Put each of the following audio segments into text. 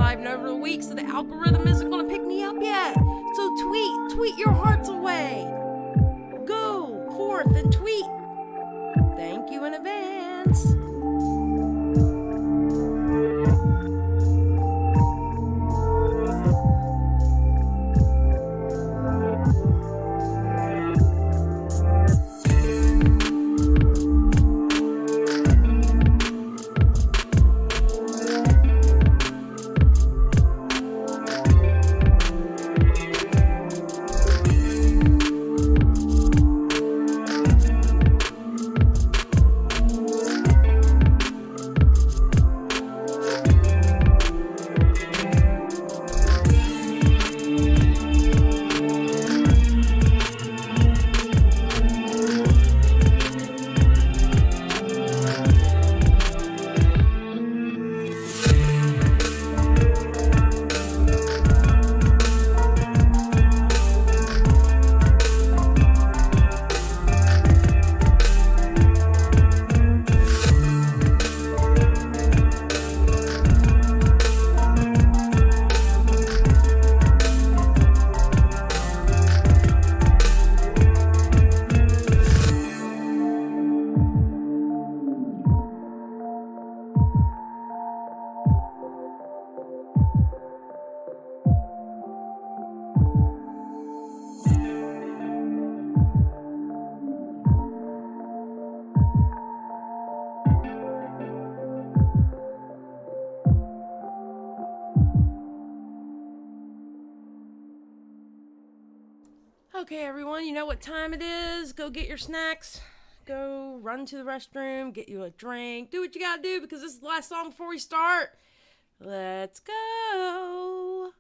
surviving over the week, so the algorithm isn't gonna pick me up yet. So tweet your hearts away. Go forth and tweet. Thank you in advance. Okay, everyone, you know what time it is. Go get your snacks. Go run to the restroom. Get you a drink. Do what you gotta do because this is the last song before we start. Let's go.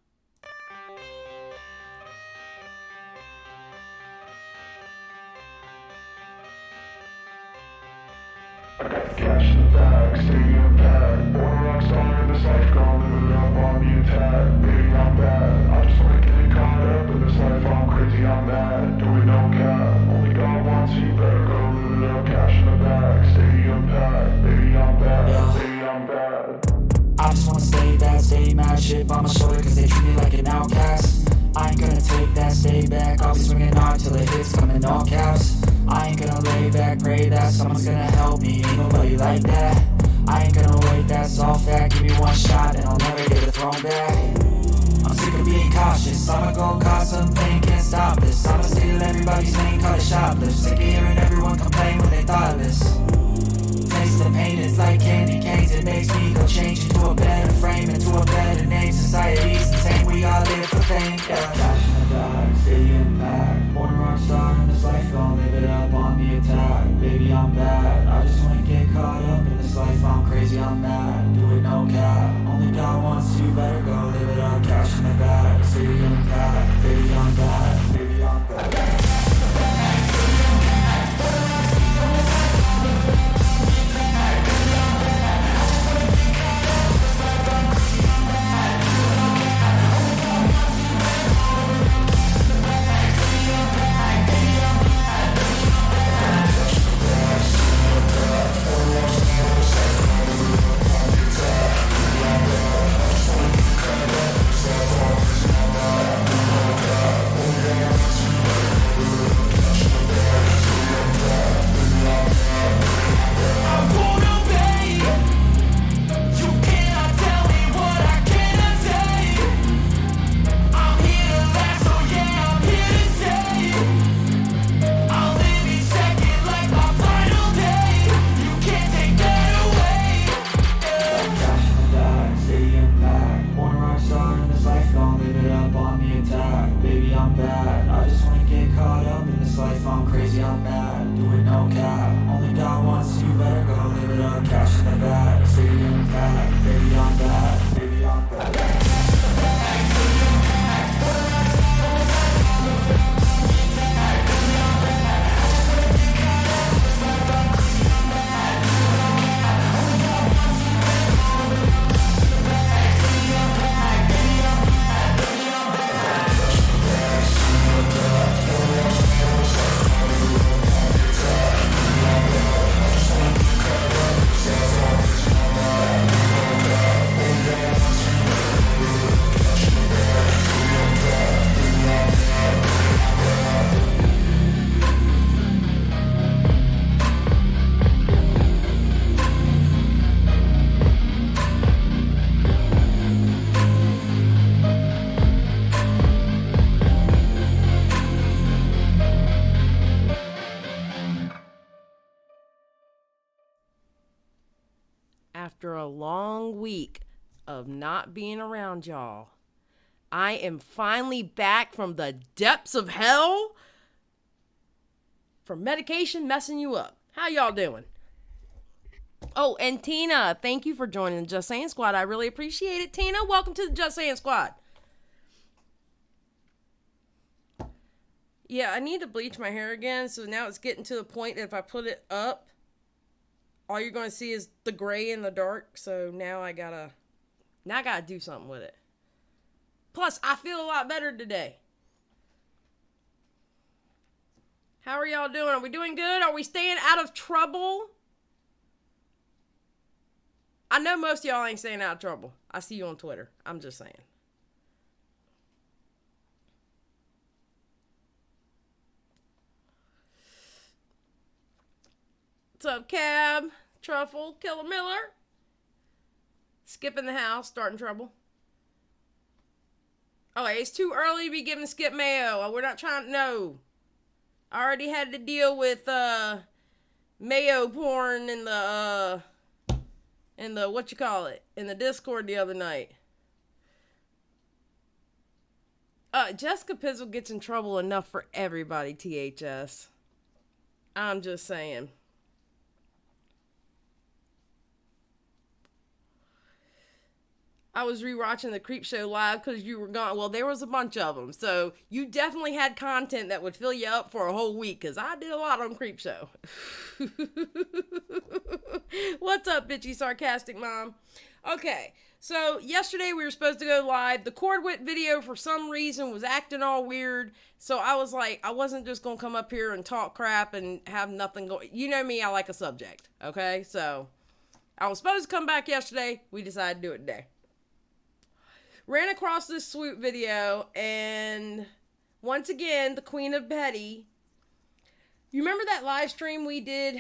Cash in the bag, stadium packed. Born a rock star in this life, gonna live it up on the attack. Baby, I'm bad. I just wanna get caught up in this life. I'm crazy, I'm mad. Doing no cap. Only God wants you, better go live it up. Cash in the bag, stadium packed. Baby, I'm bad. Baby, I'm bad. I just wanna stay bad, stay mad. Shit on my shoulder cause they treat me like an outcast. I ain't gonna take that, stay back. I'll be swinging hard till it hits, coming in all caps. I ain't gonna lay back, pray that someone's gonna help me. Ain't nobody like that. I ain't gonna wait, that's all fact. Give me one shot and I'll never get it thrown back. I'm sick of being cautious. I'ma go cause something, can't stop this. I'ma steal everybody's name, call it shoplift. Sick of hearing everyone complain when they thoughtless. Taste the pain, it's like candy canes. It makes me go change into a better frame, into a better name. Society's the same, we all live for fame, yeah. Cash in the bag, stadium packed. Born a rock star in this life, gonna live it up on the attack. Baby, I'm bad. I just wanna get caught up in this life. I'm crazy, I'm mad. Do it no cap. Only God wants you, better go live it up. Cash in the bag, stadium packed. Baby, I'm bad. Baby, I'm bad. long week of not being around y'all. I am finally back from the depths of hell from medication messing you up. How y'all doing? Oh, and Tina, thank you for joining the Just Saying Squad. I really appreciate it. Tina, welcome to the Just Saying Squad. Yeah, I need to bleach my hair again, so now it's getting to the point that if I put it up, all you're going to see is the gray and the dark, so now I gotta do something with it. Plus, I feel a lot better today. How are y'all doing? Are we doing good? Are we staying out of trouble? I know most of y'all ain't staying out of trouble. I see you on Twitter. I'm just saying. What's up, Cab? Truffle? Killer Miller? Skipping the house, starting trouble. Oh, it's too early to be giving Skip mayo. We're not trying to know. I already had to deal with mayo porn in the what you call it, in the Discord the other night. Jessica Pizzle gets in trouble enough for everybody, THS. I'm just saying. I was rewatching the Creep Show live because you were gone. Well, there was a bunch of them. So you definitely had content that would fill you up for a whole week because I did a lot on Creep Show. What's up, bitchy sarcastic mom? Okay, so yesterday we were supposed to go live. The cord whip video for some reason was acting all weird. So I was like, I wasn't just going to come up here and talk crap and have nothing going. You know me, I like a subject. Okay, so I was supposed to come back yesterday. We decided to do it today. Ran across this Swoop video, and once again, the Queen of Petty. You remember that live stream we did?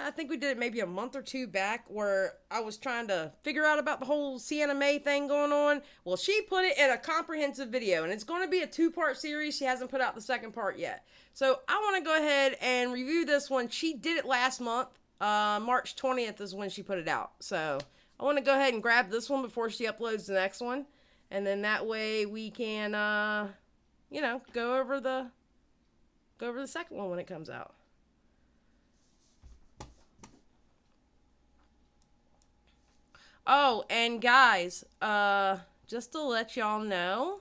I think we did it maybe a month or two back, where I was trying to figure out about the whole Sienna Mae thing going on. Well, she put it in a comprehensive video, and it's going to be a 2-part series. She hasn't put out the second part yet. So I want to go ahead and review this one. She did it last month. March 20th is when she put it out. So I want to go ahead and grab this one before she uploads the next one. And then that way we can, go over the second one when it comes out. Oh, and guys, just to let y'all know,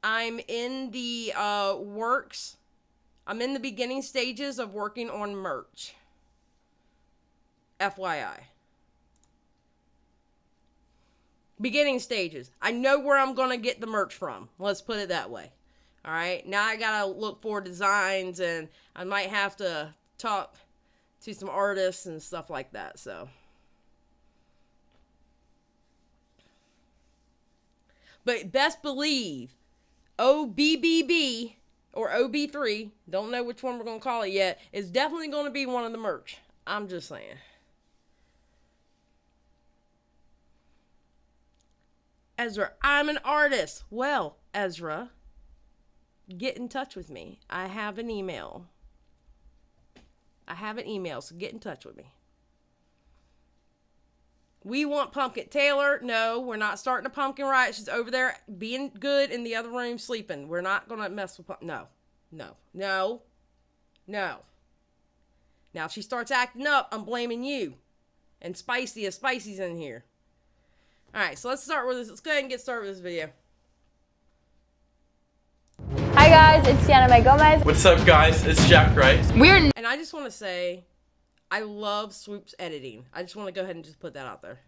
I'm in the I'm in the beginning stages of working on merch. FYI. Beginning stages. I know where I'm going to get the merch from. Let's put it that way. All right. Now I got to look for designs, and I might have to talk to some artists and stuff like that. So. But best believe OBBB or OB3, don't know which one we're going to call it yet, is definitely going to be one of the merch. I'm just saying. Ezra, I'm an artist. Well, Ezra, get in touch with me. I have an email. So get in touch with me. We want Pumpkin. Taylor, no, we're not starting a pumpkin riot. She's over there being good in the other room sleeping. We're not going to mess with Pumpkin. No. Now, if she starts acting up, I'm blaming you. And Spicy's in here. Alright, so let's start with this. Let's go ahead and get started with this video. Hi guys, it's Sienna Mae Gomez. What's up guys, it's Jack Wright. And I just want to say, I love Swoop's editing. I just want to go ahead and just put that out there.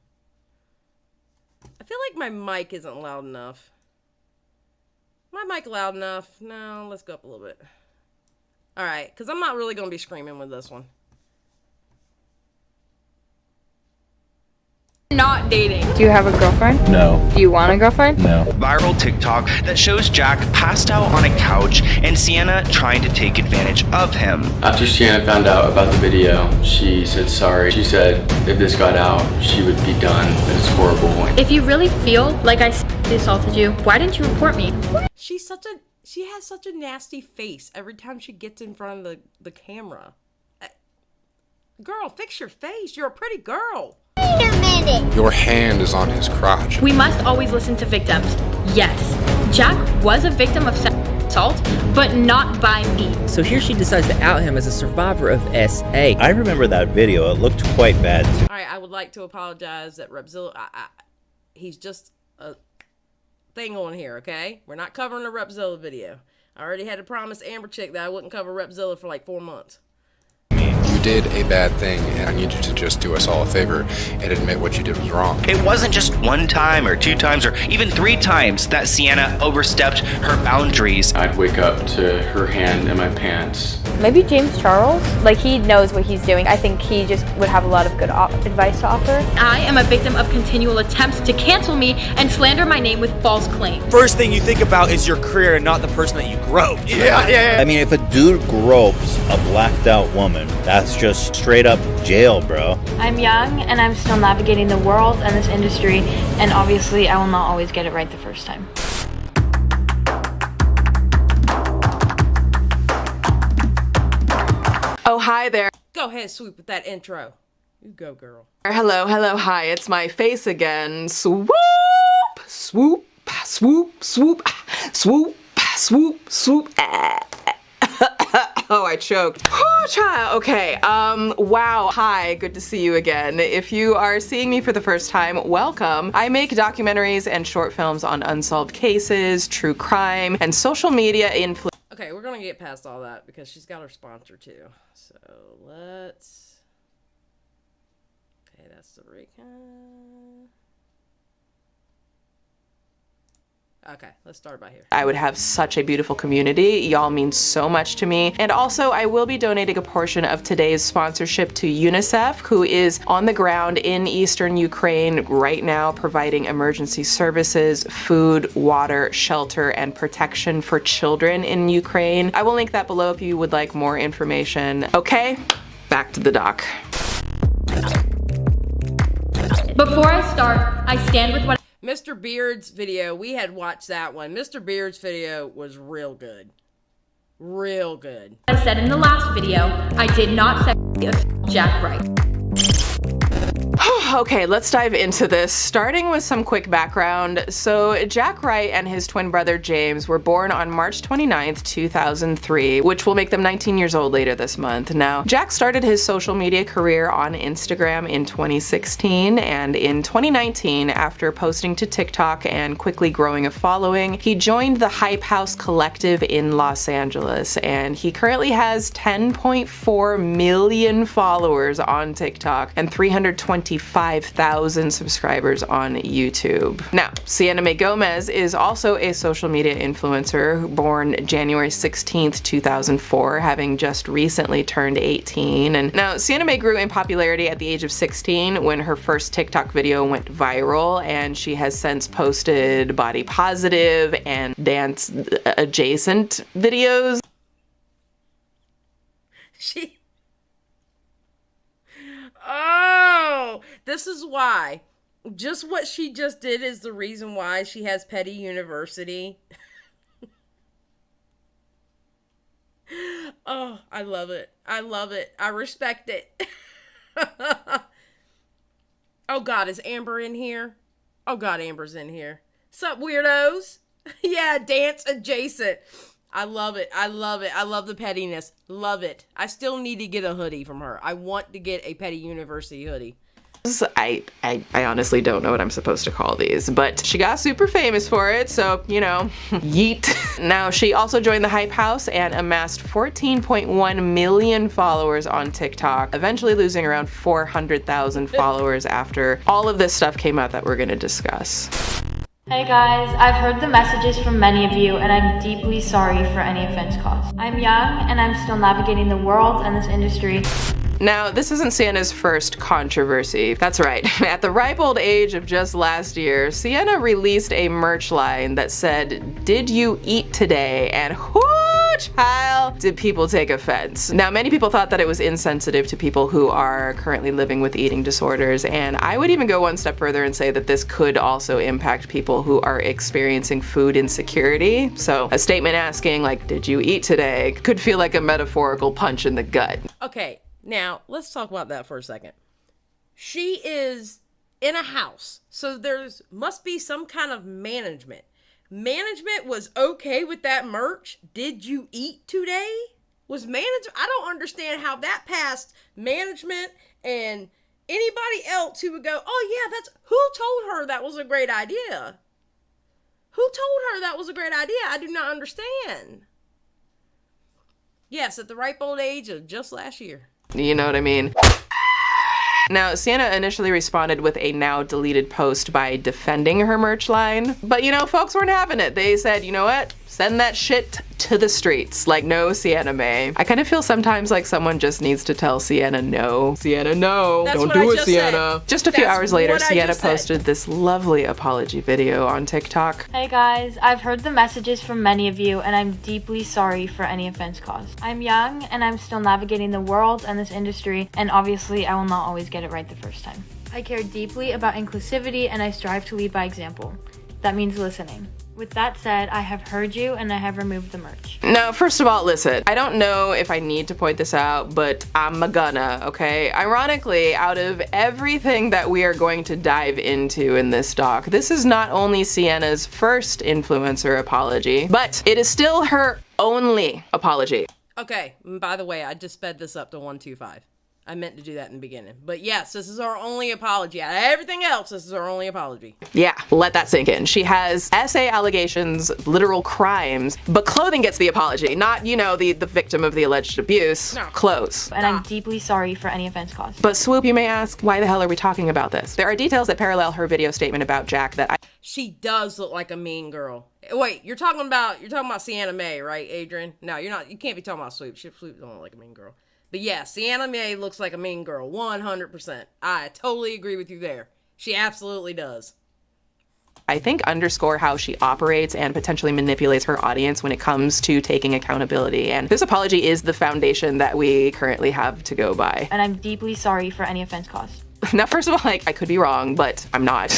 I feel like my mic isn't loud enough. My mic loud enough? No, let's go up a little bit. Alright, because I'm not really going to be screaming with this one. Not dating. Do you have a girlfriend? No. Do you want a girlfriend? No. Viral TikTok that shows Jack passed out on a couch and Sienna trying to take advantage of him. After Sienna found out about the video, she said sorry. She said if this got out, she would be done. That it's horrible. If you really feel like I assaulted you, why didn't you report me? She has such a nasty face every time she gets in front of the camera. Girl, fix your face. You're a pretty girl. Wait a minute. Your hand is on his crotch. We must always listen to victims. Yes, Jack was a victim of sexual assault, but not by me. So here she decides to out him as a survivor of SA. I remember that video. It looked quite bad. All right, I would like to apologize that Repzilla, he's just a thing on here, okay? We're not covering the Repzilla video. I already had to promise Amber Chick that I wouldn't cover Repzilla for like 4 months. You did a bad thing, and I need you to just do us all a favor and admit what you did was wrong. It wasn't just one time or 2 times or even 3 times that Sienna overstepped her boundaries. I'd wake up to her hand in my pants. Maybe James Charles? Like, he knows what he's doing. I think he just would have a lot of good advice to offer. I am a victim of continual attempts to cancel me and slander my name with false claims. First thing you think about is your career and not the person that you groped. Yeah. I mean, if a dude gropes a blacked out woman, that's just straight up jail, bro. I'm young, and I'm still navigating the world and this industry, and obviously I will not always get it right the first time. Oh, hi there. Go ahead, Swoop, with that intro. You go, girl. Hello, hi. It's my face again. Swoop, swoop, swoop, swoop, swoop, swoop, swoop. Oh, I choked. Oh, child. Okay. Wow. Hi. Good to see you again. If you are seeing me for the first time, welcome. I make documentaries and short films on unsolved cases, true crime, and social media influence. Okay, we're gonna get past all that because she's got her sponsor too. So let's. Okay, that's the recon. Okay, let's start by here. I would have such a beautiful community. Y'all mean so much to me. And also, I will be donating a portion of today's sponsorship to UNICEF, who is on the ground in eastern Ukraine right now, providing emergency services, food, water, shelter, and protection for children in Ukraine. I will link that below if you would like more information. Okay, back to the doc. Before I start, I stand with what Mr. Beard's video, we had watched that one. Mr. Beard's video was real good. Real good. I said in the last video. I did not sexually assault Jack Wright. Okay, let's dive into this, starting with some quick background. So Jack Wright and his twin brother James were born on March 29th, 2003, which will make them 19 years old later this month. Now, Jack started his social media career on Instagram in 2016, and in 2019, after posting to TikTok and quickly growing a following, he joined the Hype House Collective in Los Angeles, and he currently has 10.4 million followers on TikTok and 325,000 subscribers on YouTube. Now, Sienna Mae Gomez is also a social media influencer, born January 16th, 2004, having just recently turned 18. And now, Sienna Mae grew in popularity at the age of 16 when her first TikTok video went viral, and she has since posted body positive and dance adjacent videos. Oh, this is why. Just what she just did is the reason why she has Petty University. Oh, I love it. I love it. I respect it. Oh God, is Amber in here? Oh God, Amber's in here. Sup, weirdos? Yeah, dance adjacent. I love it. I love it. I love the pettiness. Love it. I still need to get a hoodie from her. I want to get a Petty University hoodie. I honestly don't know what I'm supposed to call these, but she got super famous for it, so, you know, yeet. Now, she also joined the Hype House and amassed 14.1 million followers on TikTok, eventually losing around 400,000 followers after all of this stuff came out that we're gonna discuss. Hey guys, I've heard the messages from many of you, and I'm deeply sorry for any offense caused. I'm young, and I'm still navigating the world and this industry. Now, this isn't Sienna's first controversy. That's right. At the ripe old age of just last year, Sienna released a merch line that said, "Did you eat today?" And whoo, child, did people take offense. Now, many people thought that it was insensitive to people who are currently living with eating disorders, and I would even go one step further and say that this could also impact people who are experiencing food insecurity. So a statement asking, like, "Did you eat today?" could feel like a metaphorical punch in the gut. Okay. Now, let's talk about that for a second. She is in a house. So there's must be some kind of management. Management was okay with that merch. Did you eat today? Was management? I don't understand how that passed management and anybody else who would go, oh yeah, that's who told her that was a great idea. Who told her that was a great idea? I do not understand. Yes, at the ripe old age of just last year. You know what I mean? Now, Sienna initially responded with a now deleted post by defending her merch line. But you know, folks weren't having it. They said, you know what? Send that shit to the streets. Like, no, Sienna Mae. I kind of feel sometimes like someone just needs to tell Sienna no. Sienna, no. Don't do it, Sienna. Just a few hours later, Sienna posted this lovely apology video on TikTok. Hey guys, I've heard the messages from many of you and I'm deeply sorry for any offense caused. I'm young and I'm still navigating the world and this industry, and obviously I will not always get it right the first time. I care deeply about inclusivity and I strive to lead by example. That means listening. With that said, I have heard you and I have removed the merch. Now, first of all, listen, I don't know if I need to point this out, but I'm gonna, okay? Ironically, out of everything that we are going to dive into in this doc, this is not only Sienna's first influencer apology, but it is still her only apology. Okay, by the way, I just sped this up to 125. I meant to do that in the beginning. But yes, this is our only apology. Out of everything else, this is our only apology. Yeah, let that sink in. She has SA allegations, literal crimes, but clothing gets the apology, not, you know, the victim of the alleged abuse. No. Clothes. And I'm deeply sorry for any offense caused. But Swoop, you may ask, why the hell are we talking about this? There are details that parallel her video statement about Jack that She does look like a mean girl. Wait, you're talking about Sienna Mae, right, Adrian? No, you're not. You can't be talking about Swoop. Swoop don't look like a mean girl. But yeah, Sienna Mae looks like a mean girl, 100%. I totally agree with you there. She absolutely does. I think underscore how she operates and potentially manipulates her audience when it comes to taking accountability. And this apology is the foundation that we currently have to go by. And I'm deeply sorry for any offense caused. Now, first of all, like, I could be wrong, but I'm not.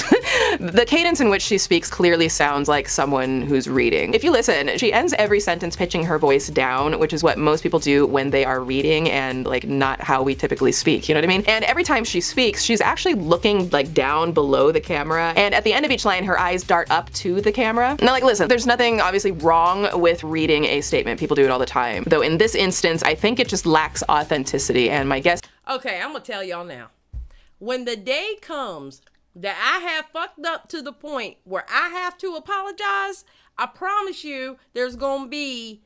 The cadence in which she speaks clearly sounds like someone who's reading. If you listen, she ends every sentence pitching her voice down, which is what most people do when they are reading and like not how we typically speak, you know what I mean? And every time she speaks, she's actually looking like down below the camera. And at the end of each line, her eyes dart up to the camera. Now, like, listen, there's nothing obviously wrong with reading a statement. People do it all the time. Though in this instance, I think it just lacks authenticity. And my guess— Okay, I'm gonna tell y'all now. When the day comes that I have fucked up to the point where I have to apologize, I promise you there's going to be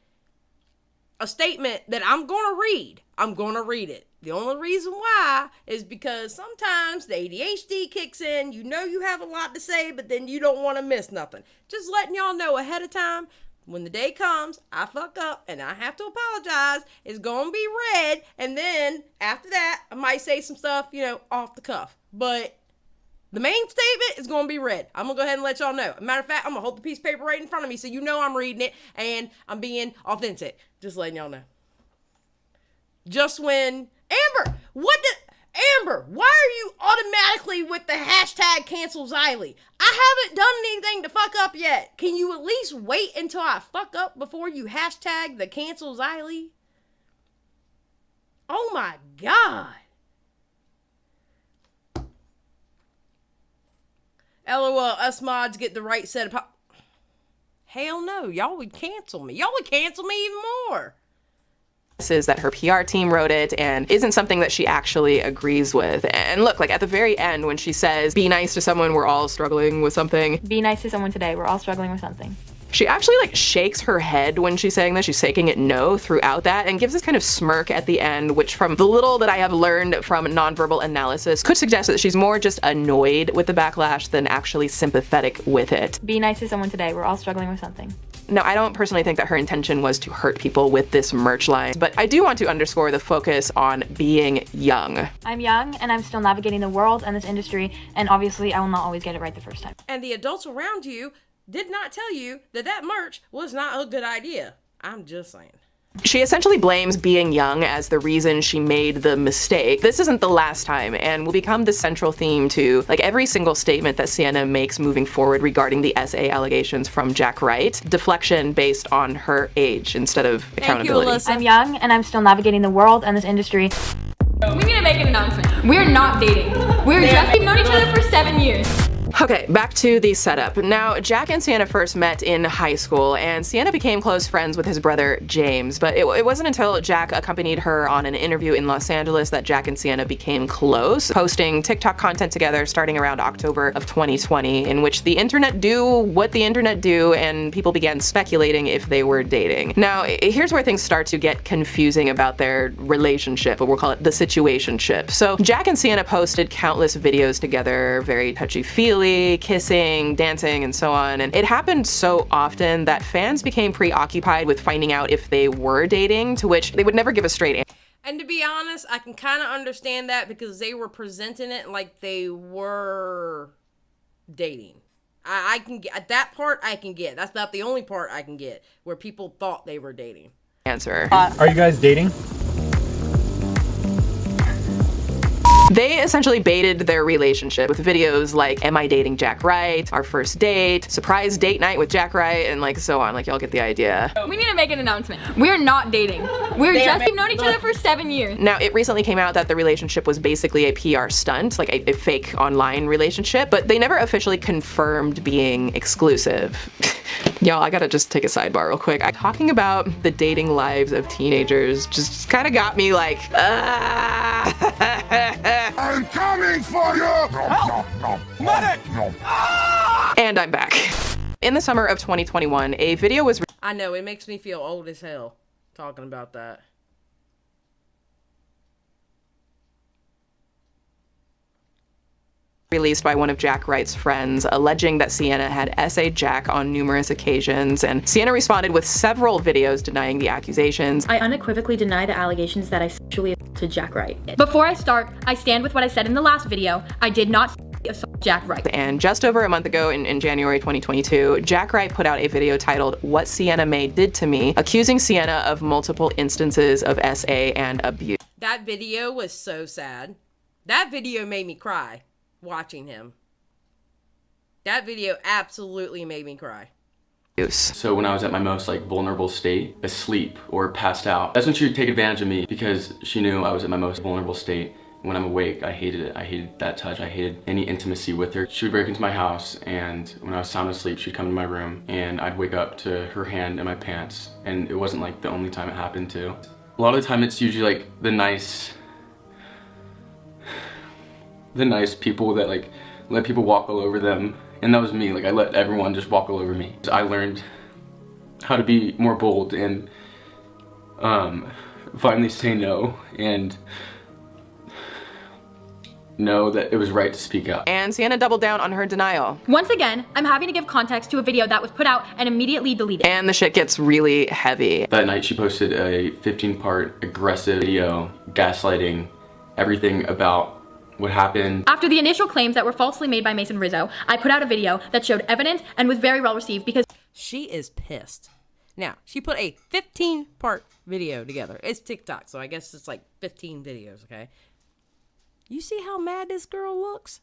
a statement that I'm going to read. I'm going to read it. The only reason why is because sometimes the ADHD kicks in. You know you have a lot to say, but then you don't want to miss nothing. Just letting y'all know ahead of time. When the day comes, I fuck up and I have to apologize. It's going to be read. And then after that, I might say some stuff, you know, off the cuff. But the main statement is going to be read. I'm going to go ahead and let y'all know. Matter of fact, I'm going to hold the piece of paper right in front of me so you know I'm reading it and I'm being authentic. Just letting y'all know. Just when Amber, Amber, why are you automatically with the hashtag cancel Xylie? I haven't done anything to fuck up yet. Can you at least wait until I fuck up before you hashtag the cancel Xylie? Oh my God. LOL, us mods get the right set of Hell no, y'all would cancel me. Y'all would cancel me even more. Is that her PR team wrote it and isn't something that she actually agrees with. And look, like at the very end when she says, be nice to someone, we're all struggling with something. Be nice to someone today, we're all struggling with something. She actually like shakes her head when she's saying this. She's shaking it no throughout that and gives this kind of smirk at the end, which from the little that I have learned from nonverbal analysis could suggest that she's more just annoyed with the backlash than actually sympathetic with it. Be nice to someone today, we're all struggling with something. Now, I don't personally think that her intention was to hurt people with this merch line, but I do want to underscore the focus on being young. I'm young and I'm still navigating the world and this industry, and obviously I will not always get it right the first time. And the adults around you did not tell you that that merch was not a good idea. I'm just saying. She essentially blames being young as the reason she made the mistake. This isn't the last time and will become the central theme to like every single statement that Sienna makes moving forward regarding the SA allegations from Jack Wright. Deflection based on her age instead of accountability. Thank you, Alyssa. I'm young and I'm still navigating the world and this industry. We need to make an announcement. We're not dating. We've known each other for 7 years. Okay, back to the setup. Now, Jack and Sienna first met in high school, and Sienna became close friends with his brother James, but it wasn't until Jack accompanied her on an interview in Los Angeles that Jack and Sienna became close, posting TikTok content together starting around October of 2020, in which the internet do what the internet do, and people began speculating if they were dating. Now, here's where things start to get confusing about their relationship, or we'll call it the situationship. So, Jack and Sienna posted countless videos together, very touchy-feely, kissing, dancing, and so on, and it happened so often that fans became preoccupied with finding out if they were dating, to which they would never give a straight answer. And to be honest, I can kind of understand that because they were presenting it like they were dating. I can get that part. I can get. That's not the only part I can get where people thought they were dating. Answer. Are you guys dating? They essentially baited their relationship with videos like, am I dating Jack Wright, our first date, surprise date night with Jack Wright, and like so on. Like, y'all get the idea. We need to make an announcement. We're not dating. We've known each other for 7 years. Now, it recently came out that the relationship was basically a PR stunt, like a fake online relationship, but they never officially confirmed being exclusive. Y'all, I gotta just take a sidebar real quick. Talking about the dating lives of teenagers just kind of got me like, I'm coming for you! No. Medic! No. And I'm back. In the summer of 2021, a video was I know, it makes me feel old as hell talking about that. released by one of Jack Wright's friends, alleging that Sienna had essayed Jack on numerous occasions, and Sienna responded with several videos denying the accusations. I unequivocally deny the allegations that I sexually assaulted Jack Wright. Before I start, I stand with what I said in the last video. I did not assault Jack Wright. And just over a month ago, in January 2022, Jack Wright put out a video titled "What Sienna Mae Did to Me," accusing Sienna of multiple instances of SA and abuse. That video was so sad. That video made me cry watching him. That video absolutely made me cry. So when I was at my most vulnerable state, asleep or passed out, that's when she would take advantage of me because she knew I was at my most vulnerable state. When I'm awake, I hated it. I hated that touch. I hated any intimacy with her. She would break into my house, and when I was sound asleep, she'd come to my room, and I'd wake up to her hand in my pants, and it wasn't the only time it happened too. A lot of the time it's usually the nice people that let people walk all over them, and that was me. I let everyone just walk all over me. I learned how to be more bold and finally say no and know that it was right to speak out. And Sienna doubled down on her denial. Once again, I'm having to give context to a video that was put out and immediately deleted. And the shit gets really heavy. That night she posted a 15-part aggressive video gaslighting everything about what happened. After the initial claims that were falsely made by Mason Rizzo, I put out a video that showed evidence and was very well received because she is pissed. Now, she put a 15-part video together. It's TikTok, so I guess it's 15 videos, okay? You see how mad this girl looks?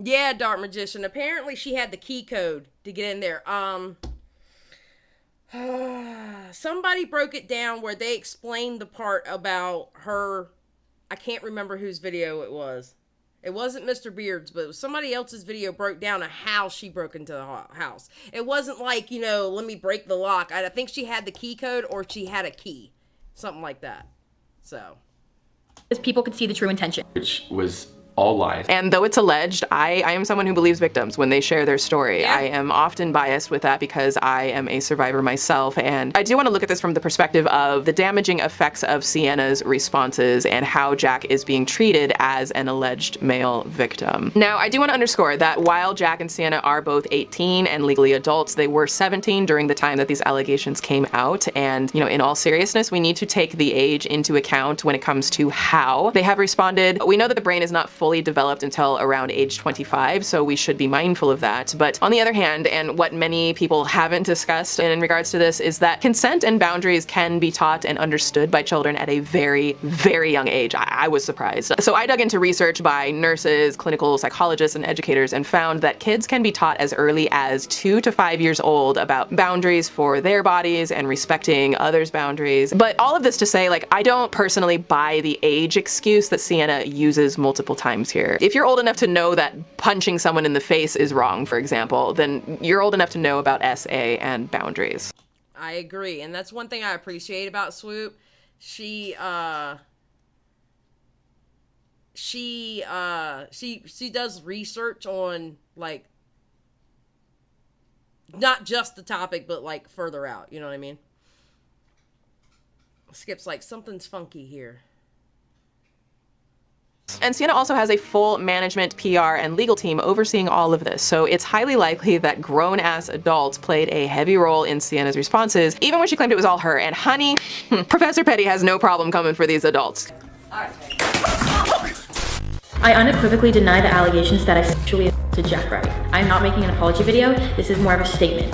Yeah, Dark Magician. Apparently she had the key code to get in there. Somebody broke it down where they explained the part about her. I can't remember whose video it was. It wasn't Mr. Beard's, but it was somebody else's video broke down on how she broke into the house. It wasn't let me break the lock. I think she had the key code or she had a key. Something like that. So. Because people could see the true intention. Which was all lies. And though it's alleged, I am someone who believes victims when they share their story. Yeah. I am often biased with that because I am a survivor myself, and I do want to look at this from the perspective of the damaging effects of Sienna's responses and how Jack is being treated as an alleged male victim. Now, I do want to underscore that while Jack and Sienna are both 18 and legally adults, they were 17 during the time that these allegations came out, and in all seriousness, we need to take the age into account when it comes to how they have responded. We know that the brain is not fully fully developed until around age 25, so we should be mindful of that. But on the other hand, and what many people haven't discussed in regards to this, is that consent and boundaries can be taught and understood by children at a very, very young age. I was surprised. So I dug into research by nurses, clinical psychologists, and educators and found that kids can be taught as early as 2 to 5 years old about boundaries for their bodies and respecting others' boundaries. But all of this to say, like, I don't personally buy the age excuse that Sienna uses multiple times here. If you're old enough to know that punching someone in the face is wrong, for example, then you're old enough to know about SA and boundaries. I agree, and that's one thing I appreciate about Swoop. She does research on, like, not just the topic, but like further out, you know what I mean? Skip's like, something's funky here. And Sienna also has a full management, PR, and legal team overseeing all of this, so it's highly likely that grown-ass adults played a heavy role in Sienna's responses, even when she claimed it was all her. And honey, Professor Petty has no problem coming for these adults. I unequivocally deny the allegations that I sexually assaulted Jack Wright. I'm not making an apology video, this is more of a statement.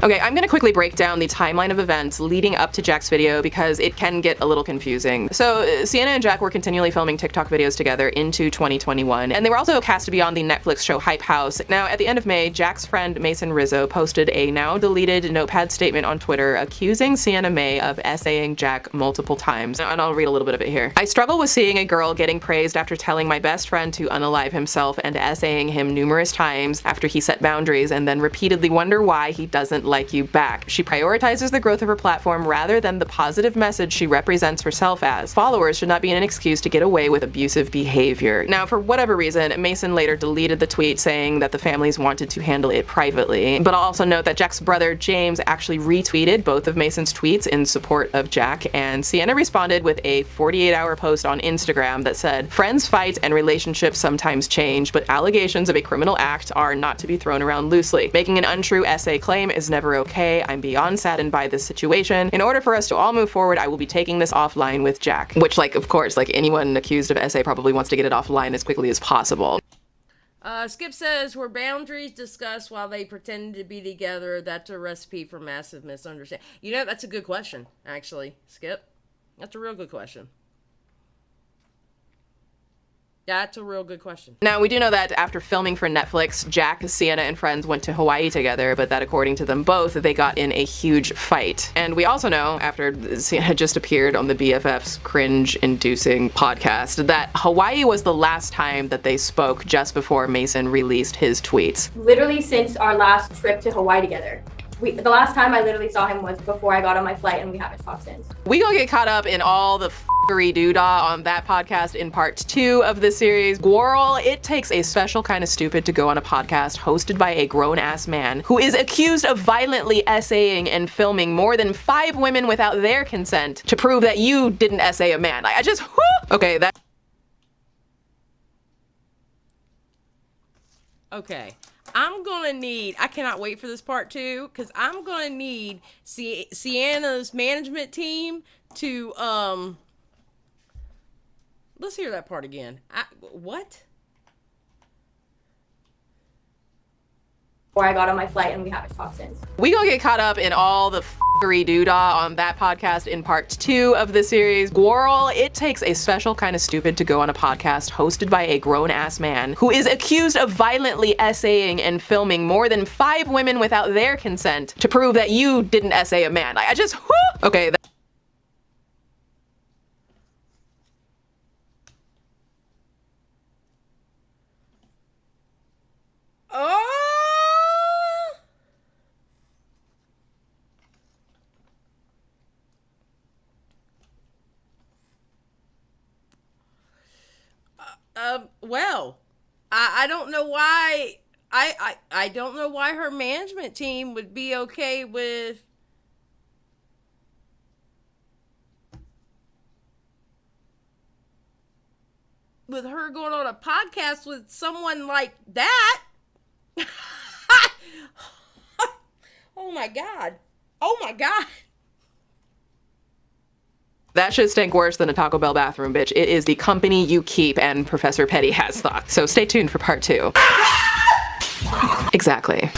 Okay, I'm gonna quickly break down the timeline of events leading up to Jack's video because it can get a little confusing. So, Sienna and Jack were continually filming TikTok videos together into 2021, and they were also cast to be on the Netflix show Hype House. Now, at the end of May, Jack's friend Mason Rizzo posted a now-deleted notepad statement on Twitter accusing Sienna Mae of essaying Jack multiple times, and I'll read a little bit of it here. I struggle with seeing a girl getting praised after telling my best friend to unalive himself and essaying him numerous times after he set boundaries, and then repeatedly wonder why he doesn't like you back. She prioritizes the growth of her platform rather than the positive message she represents herself as. Followers should not be an excuse to get away with abusive behavior. Now, for whatever reason, Mason later deleted the tweet saying that the families wanted to handle it privately. But I'll also note that Jack's brother James actually retweeted both of Mason's tweets in support of Jack, and Sienna responded with a 48-hour post on Instagram that said, "Friends fight and relationships sometimes change, but allegations of a criminal act are not to be thrown around loosely. Making an untrue essay claim is never okay. I'm beyond saddened by this situation. In order for us to all move forward, I will be taking this offline with Jack." Which, like, of course, like anyone accused of SA probably wants to get it offline as quickly as possible. Skip says, were boundaries discussed while they pretended to be together? That's a recipe for massive misunderstanding. You know, that's a good question, actually, Skip. That's a real good question. That's a real good question. Now, we do know that after filming for Netflix, Jack, Sienna, and friends went to Hawaii together, but that according to them both, they got in a huge fight. And we also know, after Sienna just appeared on the BFF's cringe-inducing podcast, that Hawaii was the last time that they spoke just before Mason released his tweets. Literally since our last trip to Hawaii together. The last time I literally saw him was before I got on my flight, and we haven't talked since. We gonna get caught up in all the f***ery doodah on that podcast in part 2 of this series. Girl, it takes a special kind of stupid to go on a podcast hosted by a grown-ass man who is accused of violently essaying and filming more than 5 women without their consent to prove that you didn't essay a man. I just, whoo! Okay, that... Okay. I'm gonna need, I cannot wait for this part 2, because I'm gonna need Sienna's management team to, let's hear that part again. What? Before I got on my flight, and we haven't talked since. We gonna get caught up in all the f***ery doodah on that podcast in part 2 of the series. Girl, it takes a special kind of stupid to go on a podcast hosted by a grown-ass man who is accused of violently essaying and filming more than 5 women without their consent to prove that you didn't essay a man. I just, whoo! Okay, Well, I don't know why, I don't know why her management team would be okay with her going on a podcast with someone like that. Oh my God. Oh my God. That shit stank worse than a Taco Bell bathroom, bitch. It is the company you keep, and Professor Petty has thoughts. So stay tuned for part 2. Exactly.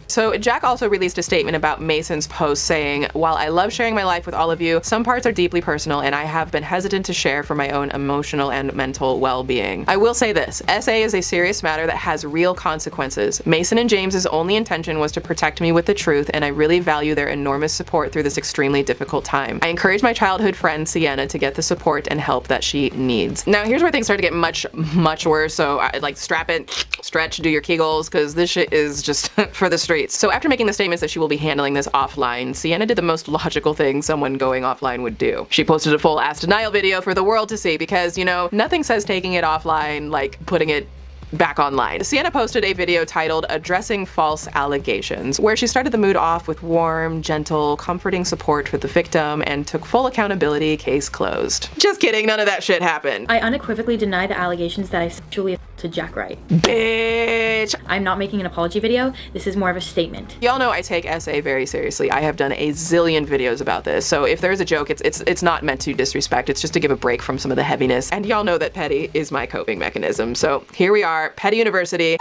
So Jack also released a statement about Mason's post saying, "While I love sharing my life with all of you, some parts are deeply personal and I have been hesitant to share for my own emotional and mental well-being. I will say this, SA is a serious matter that has real consequences. Mason and James's only intention was to protect me with the truth, and I really value their enormous support through this extremely difficult time. I encourage my childhood friend Sienna to get the support and help that she needs." Now here's where things start to get much worse, so like strap it, stretch, do your Kegels, because this shit is just for the streets. So after making the statements that she will be handling this offline, Sienna did the most logical thing someone going offline would do. She posted a full ass denial video for the world to see because, you know, nothing says taking it offline like putting it back online. Sienna posted a video titled "Addressing False Allegations," where she started the mood off with warm, gentle, comforting support for the victim and took full accountability, case closed. Just kidding, none of that shit happened. I unequivocally deny the allegations that I sexually assaulted Jack Wright. Bitch! I'm not making an apology video, this is more of a statement. Y'all know I take SA very seriously. I have done a zillion videos about this, so if there's a joke, it's not meant to disrespect, it's just to give a break from some of the heaviness. And y'all know that petty is my coping mechanism, so here we are. Petty University.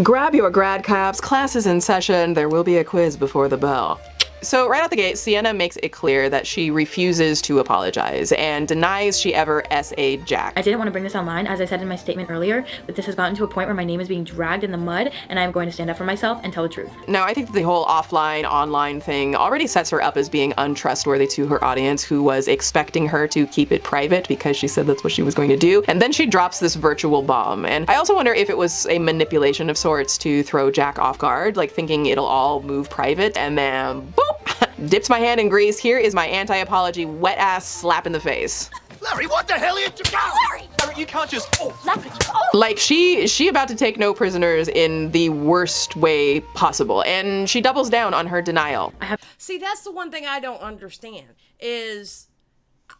Grab your grad caps, class is in session, there will be a quiz before the bell. So right out the gate, Sienna makes it clear that she refuses to apologize and denies she ever SA'd Jack. I didn't want to bring this online, as I said in my statement earlier, but this has gotten to a point where my name is being dragged in the mud and I'm going to stand up for myself and tell the truth. Now, I think that the whole offline, online thing already sets her up as being untrustworthy to her audience, who was expecting her to keep it private because she said that's what she was going to do. And then she drops this virtual bomb. And I also wonder if it was a manipulation of sorts to throw Jack off guard, like thinking it'll all move private, and then boop! Dips my hand in grease. Here is my anti-apology wet ass slap in the face. Larry, what the hell are you doing? Larry, you can't just. Like she about to take no prisoners in the worst way possible, and she doubles down on her denial. See, that's the one thing I don't understand is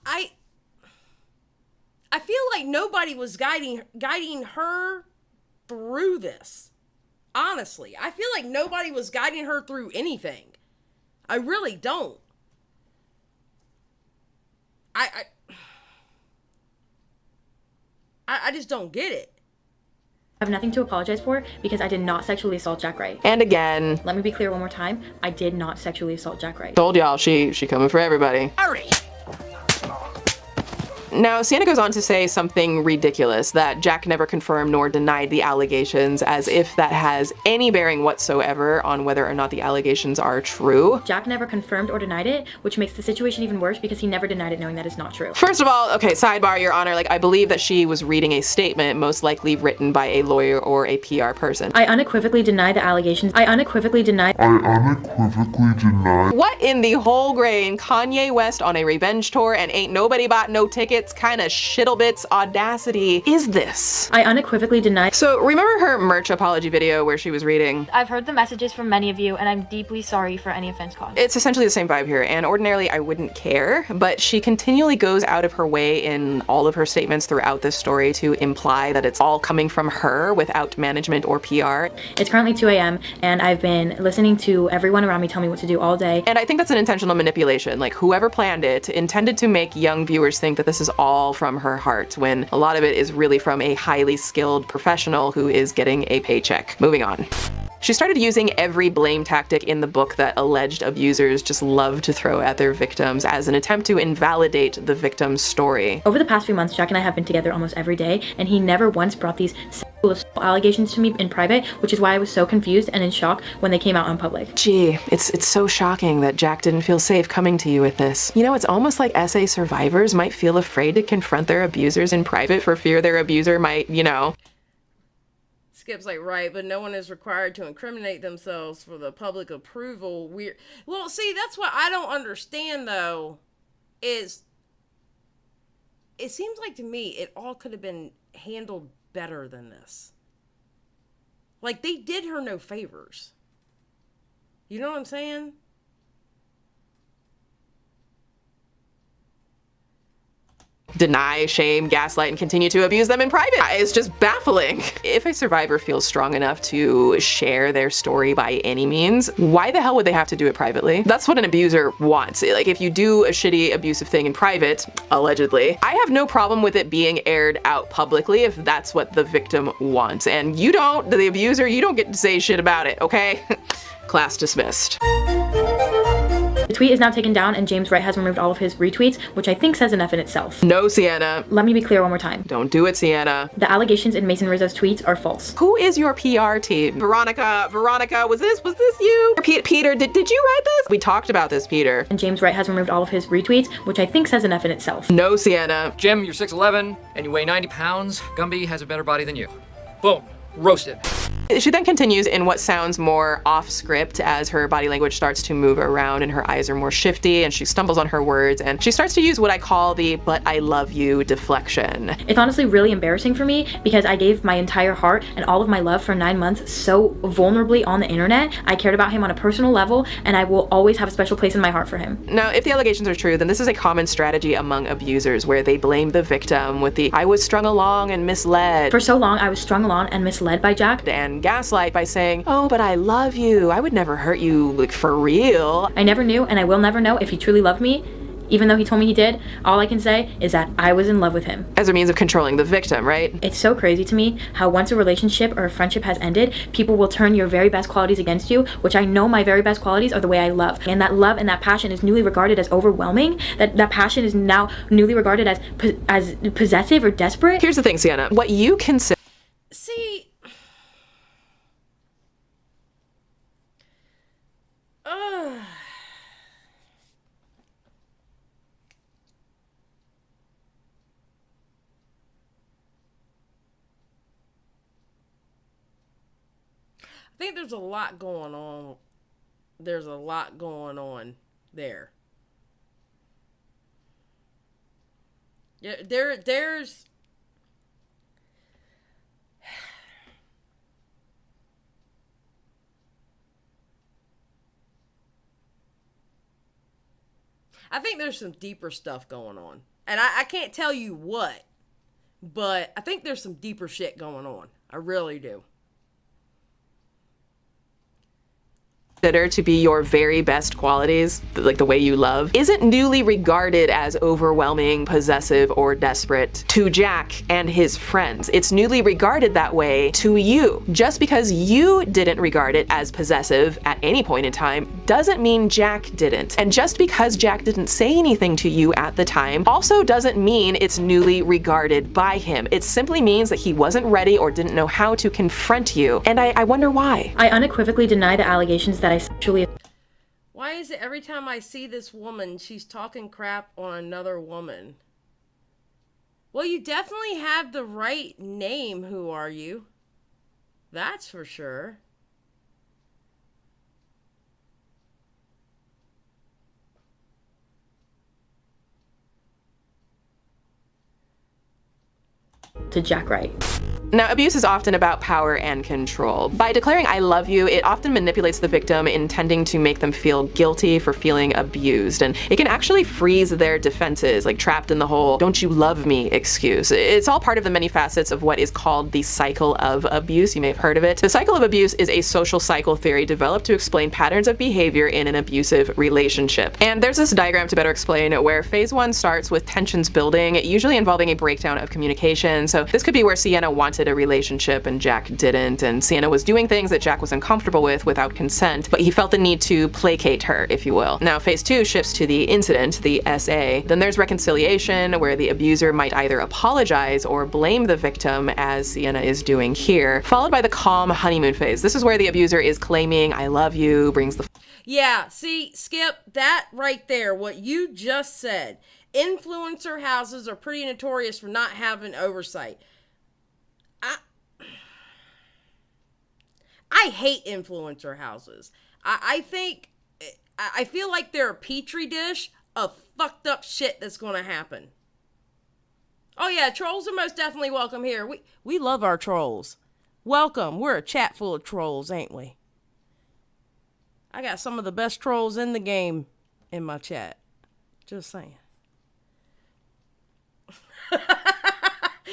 I feel like nobody was guiding her through this. Honestly, I feel like nobody was guiding her through anything. I really don't. I just don't get it. I have nothing to apologize for because I did not sexually assault Jack Wright. And again, let me be clear one more time. I did not sexually assault Jack Wright. Told y'all, she coming for everybody. Hurry! Now, Sienna goes on to say something ridiculous, that Jack never confirmed nor denied the allegations, as if that has any bearing whatsoever on whether or not the allegations are true. Jack never confirmed or denied it, which makes the situation even worse because he never denied it knowing that it's not true. First of all, okay, sidebar, Your Honor, like I believe that she was reading a statement, most likely written by a lawyer or a PR person. I unequivocally deny the allegations. I unequivocally deny. What in the whole grain Kanye West on a revenge tour and ain't nobody bought no tickets kind of shittlebits audacity is this? I unequivocally deny. So remember her merch apology video where she was reading? I've heard the messages from many of you and I'm deeply sorry for any offense caused. It's essentially the same vibe here, and ordinarily I wouldn't care, but she continually goes out of her way in all of her statements throughout this story to imply that it's all coming from her without management or PR. It's currently 2 a.m. and I've been listening to everyone around me tell me what to do all day. And I think that's an intentional manipulation. Like whoever planned it intended to make young viewers think that this is all from her heart, when a lot of it is really from a highly skilled professional who is getting a paycheck. Moving on. She started using every blame tactic in the book that alleged abusers just love to throw at their victims as an attempt to invalidate the victim's story. Over the past few months, Jack and I have been together almost every day, and he never once brought these sexual assault allegations to me in private, which is why I was so confused and in shock when they came out in public. Gee, it's so shocking that Jack didn't feel safe coming to you with this. You know, it's almost like SA survivors might feel afraid to confront their abusers in private for fear their abuser might, you know. Skip's like, right, but no one is required to incriminate themselves for the public approval. Weird. Well, see, that's what I don't understand, though, is it seems like to me it all could have been handled better than this. Like, they did her no favors. You know what I'm saying? deny, shame, gaslight, and continue to abuse them in private. It's just baffling. If a survivor feels strong enough to share their story by any means, why the hell would they have to do it privately? That's what an abuser wants. Like, if you do a shitty abusive thing in private, allegedly, I have no problem with it being aired out publicly if that's what the victim wants. And you don't, the abuser, you don't get to say shit about it, okay? Class dismissed. The tweet is now taken down and James Wright has removed all of his retweets, which I think says enough in itself. No, Sienna. Let me be clear one more time. Don't do it, Sienna. The allegations in Mason Rizzo's tweets are false. Who is your PR team? Veronica, was this you? Peter, did you write this? We talked about this, Peter. And James Wright has removed all of his retweets, which I think says enough in itself. No, Sienna. Jim, you're 6'11", and you weigh 90 pounds. Gumby has a better body than you. Boom. Roasted. She then continues in what sounds more off script as her body language starts to move around and her eyes are more shifty and she stumbles on her words and she starts to use what I call the "but I love you" deflection. It's honestly really embarrassing for me because I gave my entire heart and all of my love for 9 months so vulnerably on the internet. I cared about him on a personal level and I will always have a special place in my heart for him. Now, if the allegations are true, then this is a common strategy among abusers where they blame the victim with the "I was strung along and misled." For so long, I was strung along and misled by Jack. And gaslight by saying, "Oh, but I love you. I would never hurt you, like, for real." I never knew and I will never know if he truly loved me. Even though he told me he did, all I can say is that I was in love with him. As a means of controlling the victim, right? It's so crazy to me how once a relationship or a friendship has ended, people will turn your very best qualities against you, which I know my very best qualities are the way I love. And that love and that passion is newly regarded as overwhelming. That passion is now newly regarded as possessive or desperate. Here's the thing, Sienna. What you consider... See... I think there's a lot going on. There's a lot going on there. Yeah, there's I think there's some deeper stuff going on. And I can't tell you what, but I think there's some deeper shit going on. I really do. To be your very best qualities, like the way you love, isn't newly regarded as overwhelming, possessive, or desperate to Jack and his friends. It's newly regarded that way to you. Just because you didn't regard it as possessive at any point in time doesn't mean Jack didn't. And just because Jack didn't say anything to you at the time also doesn't mean it's newly regarded by him. It simply means that he wasn't ready or didn't know how to confront you. And I wonder why. I unequivocally deny the allegations that I sexually... Why is it every time I see this woman, she's talking crap on another woman? Well, you definitely have the right name, who are you? That's for sure. To Jack Wright. Now, abuse is often about power and control. By declaring "I love you," it often manipulates the victim, intending to make them feel guilty for feeling abused. And it can actually freeze their defenses, like trapped in the whole "don't you love me" excuse. It's all part of the many facets of what is called the cycle of abuse. You may have heard of it. The cycle of abuse is a social cycle theory developed to explain patterns of behavior in an abusive relationship. And there's this diagram to better explain where phase 1 starts with tensions building, usually involving a breakdown of communication. So this could be where Sienna wanted a relationship and Jack didn't, and Sienna was doing things that Jack was uncomfortable with without consent, but he felt the need to placate her, if you will. Now, phase 2 shifts to the incident, the SA. Then there's reconciliation, where the abuser might either apologize or blame the victim, as Sienna is doing here, followed by the calm honeymoon phase. This is where the abuser is claiming "I love you," brings the... Yeah, see, Skip, that right there, what you just said. Influencer houses are pretty notorious for not having oversight. I hate influencer houses. I feel like they're a petri dish of fucked up shit that's going to happen. Oh yeah, trolls are most definitely welcome here. We love our trolls. Welcome. We're a chat full of trolls, ain't we? I got some of the best trolls in the game in my chat. Just saying.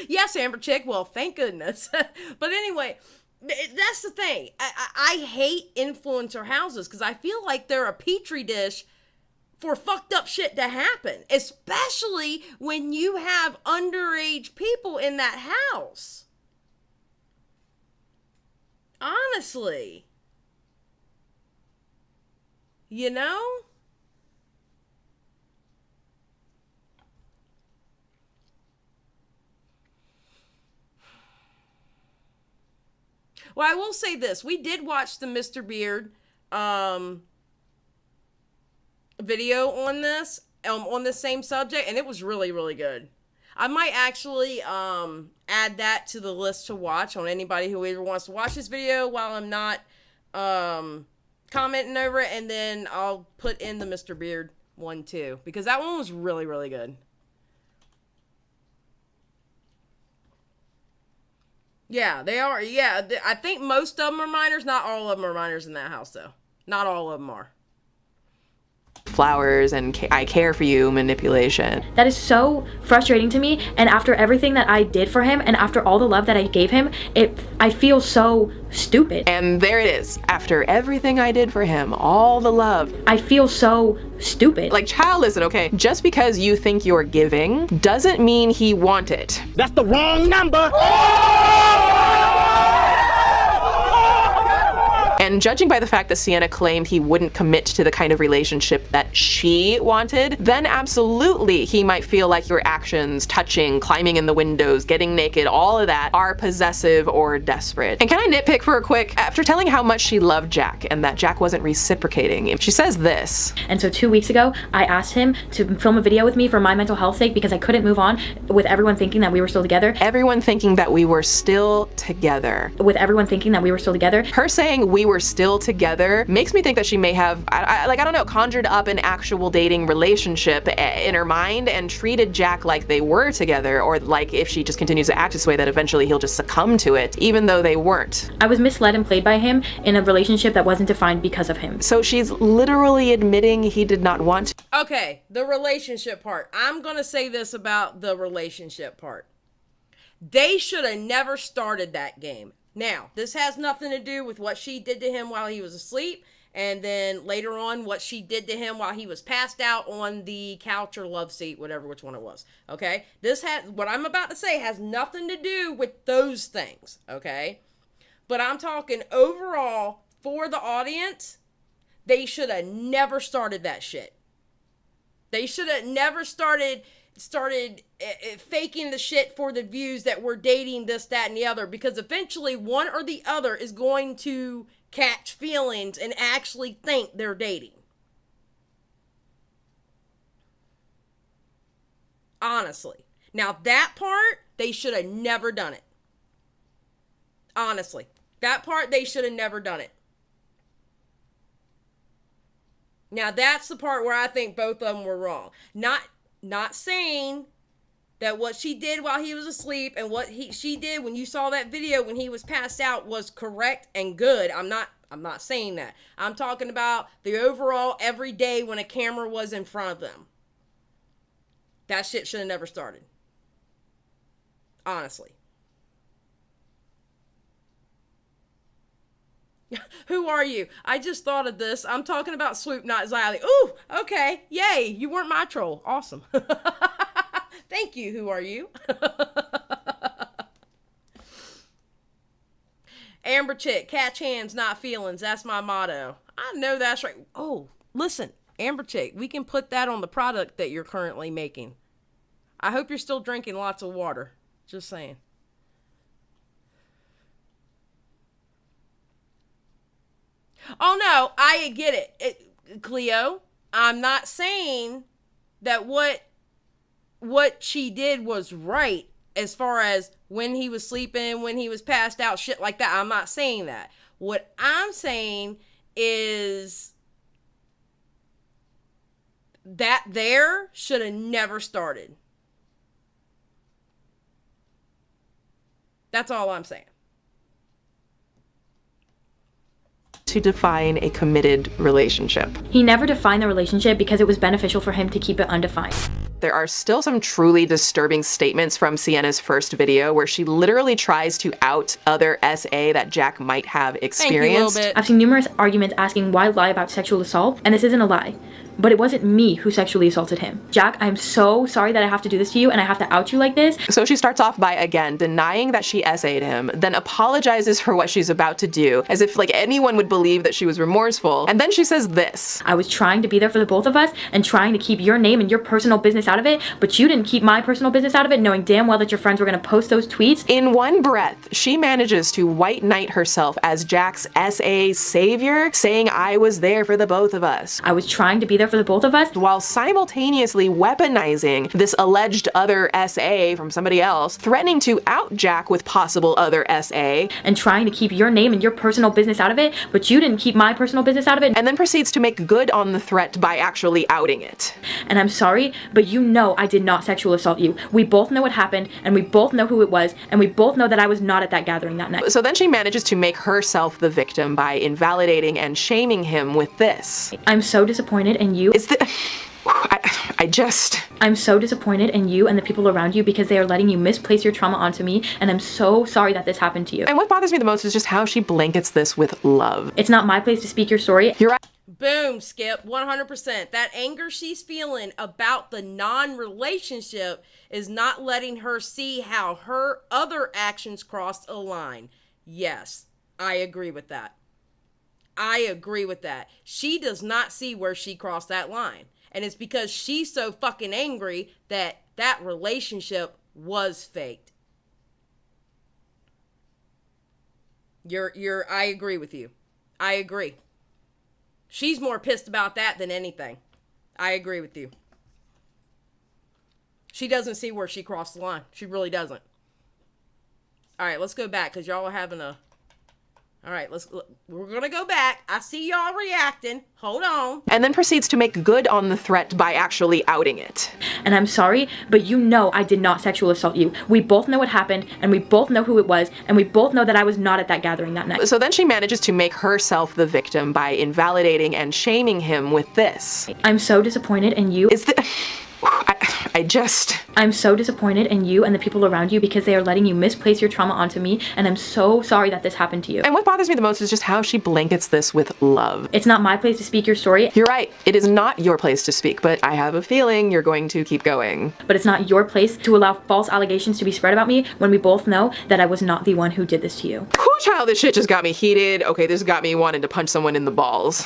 Yes, Amber Chick. Well, thank goodness. But anyway, that's the thing. I hate influencer houses because I feel like they're a petri dish for fucked up shit to happen, especially when you have underage people in that house. Honestly. You know? Well, I will say this. We did watch the Mr. Beard video on this, on the same subject, and it was really, really good. I might actually add that to the list to watch on anybody who either wants to watch this video while I'm not commenting over it, and then I'll put in the Mr. Beard one too, because that one was really, really good. Yeah, they are. Yeah, I think most of them are minors. Not all of them are minors in that house, though. Not all of them are. Flowers and I care for you manipulation. That is so frustrating to me, and after everything that I did for him and after all the love that I gave him, I feel so stupid. And there it is. After everything I did for him, all the love. I feel so stupid. Like, child, listen, okay? Just because you think you're giving doesn't mean he want it. That's the wrong number! And judging by the fact that Sienna claimed he wouldn't commit to the kind of relationship that she wanted, then absolutely he might feel like your actions, touching, climbing in the windows, getting naked, all of that are possessive or desperate. And can I nitpick for a quick? After telling how much she loved Jack and that Jack wasn't reciprocating, she says this. And so 2 weeks ago, I asked him to film a video with me for my mental health sake because I couldn't move on with everyone thinking that we were still together. Everyone thinking that we were still together. With everyone thinking that we were still together. Her saying we were still together makes me think that she may have, I don't know, conjured up an actual dating relationship in her mind and treated Jack like they were together, or like if she just continues to act this way that eventually he'll just succumb to it, even though they weren't. I was misled and played by him in a relationship that wasn't defined because of him. So she's literally admitting he did not want to. Okay, the relationship part. I'm gonna say this about the relationship part. They should have never started that game. Now, this has nothing to do with what she did to him while he was asleep, and then later on what she did to him while he was passed out on the couch or love seat, whatever, which one it was, okay? What I'm about to say has nothing to do with those things, okay? But I'm talking overall for the audience, they should have never started that shit. They should have never started faking the shit for the views that we're dating this, that, and the other, because eventually one or the other is going to catch feelings and actually think they're dating. Honestly. Now that part, they should have never done it. Honestly. That part, they should have never done it. Now that's the part where I think both of them were wrong. Not saying that what she did while he was asleep and what she did when you saw that video when he was passed out was correct and good. I'm not saying that. I'm talking about the overall every day when a camera was in front of them. That shit should have never started. Honestly. Who are you? I just thought of this. I'm talking about Swoop, not Xylie. Ooh, okay. Yay. You weren't my troll. Awesome. Thank you. Who are you? Amber Chick, catch hands, not feelings. That's my motto. I know that's right. Oh, listen, Amber Chick, we can put that on the product that you're currently making. I hope you're still drinking lots of water. Just saying. Oh no, I get it, Cleo. I'm not saying that what she did was right as far as when he was sleeping, when he was passed out, shit like that. I'm not saying that. What I'm saying is that there should have never started. That's all I'm saying. To define a committed relationship. He never defined the relationship because it was beneficial for him to keep it undefined. There are still some truly disturbing statements from Sienna's first video where she literally tries to out other SA that Jack might have experienced. I've seen numerous arguments asking why lie about sexual assault, and this isn't a lie. But it wasn't me who sexually assaulted him. Jack, I'm so sorry that I have to do this to you and I have to out you like this. So she starts off by, again, denying that she SA'd him, then apologizes for what she's about to do, as if like anyone would believe that she was remorseful. And then she says this. I was trying to be there for the both of us and trying to keep your name and your personal business out of it, but you didn't keep my personal business out of it, knowing damn well that your friends were gonna post those tweets. In one breath, she manages to white knight herself as Jack's SA savior, saying I was there for the both of us. I was trying to be there for the both of us, while simultaneously weaponizing this alleged other SA from somebody else, threatening to out Jack with possible other SA, and trying to keep your name and your personal business out of it, but you didn't keep my personal business out of it. And then proceeds to make good on the threat by actually outing it. And I'm sorry, but you know I did not sexual assault you. We both know what happened, and we both know who it was, and we both know that I was not at that gathering that night. So then she manages to make herself the victim by invalidating and shaming him with this. I'm so disappointed in you. I'm so disappointed in you and the people around you because they are letting you misplace your trauma onto me, and I'm so sorry that this happened to you. And what bothers me the most is just how she blankets this with love. It's not my place to speak your story. You're right. Boom, Skip, 100%. That anger she's feeling about the non-relationship is not letting her see how her other actions crossed a line. Yes, I agree with that. I agree with that. She does not see where she crossed that line. And it's because she's so fucking angry that that relationship was faked. I agree with you. I agree. She's more pissed about that than anything. I agree with you. She doesn't see where she crossed the line. She really doesn't. All right, let's go back because y'all are having a... All right, we're going to go back. I see y'all reacting. Hold on. And then proceeds to make good on the threat by actually outing it. And I'm sorry, but you know I did not sexual assault you. We both know what happened, and we both know who it was, and we both know that I was not at that gathering that night. So then she manages to make herself the victim by invalidating and shaming him with this. I'm so disappointed in you. I'm so disappointed in you and the people around you because they are letting you misplace your trauma onto me, and I'm so sorry that this happened to you. And what bothers me the most is just how she blankets this with love. It's not my place to speak your story. You're right, it is not your place to speak, but I have a feeling you're going to keep going. But it's not your place to allow false allegations to be spread about me when we both know that I was not the one who did this to you. Whew, child, this shit just got me heated. Okay, this got me wanting to punch someone in the balls.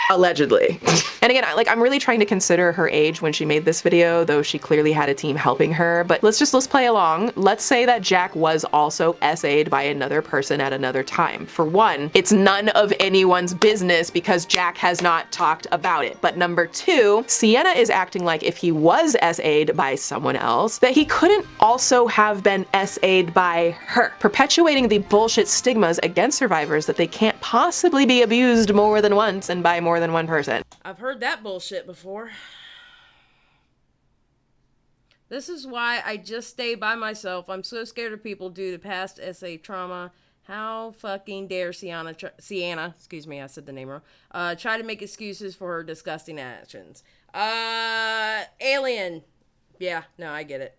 Allegedly. And again, I'm really trying to consider her age when she made this video, though she clearly had a team helping her. But let's play along. Let's say that Jack was also SA'd by another person at another time. For one, it's none of anyone's business because Jack has not talked about it. But number two, Sienna is acting like if he was SA'd by someone else, that he couldn't also have been SA'd by her, perpetuating the bullshit stigmas against survivors that they can't possibly be abused more than once and by more than one person. I've heard that bullshit before. This is why I just stay by myself. I'm so scared of people due to past SA trauma. How fucking dare Sienna, excuse me, I said the name wrong, try to make excuses for her disgusting actions. Alien. Yeah, no, I get it.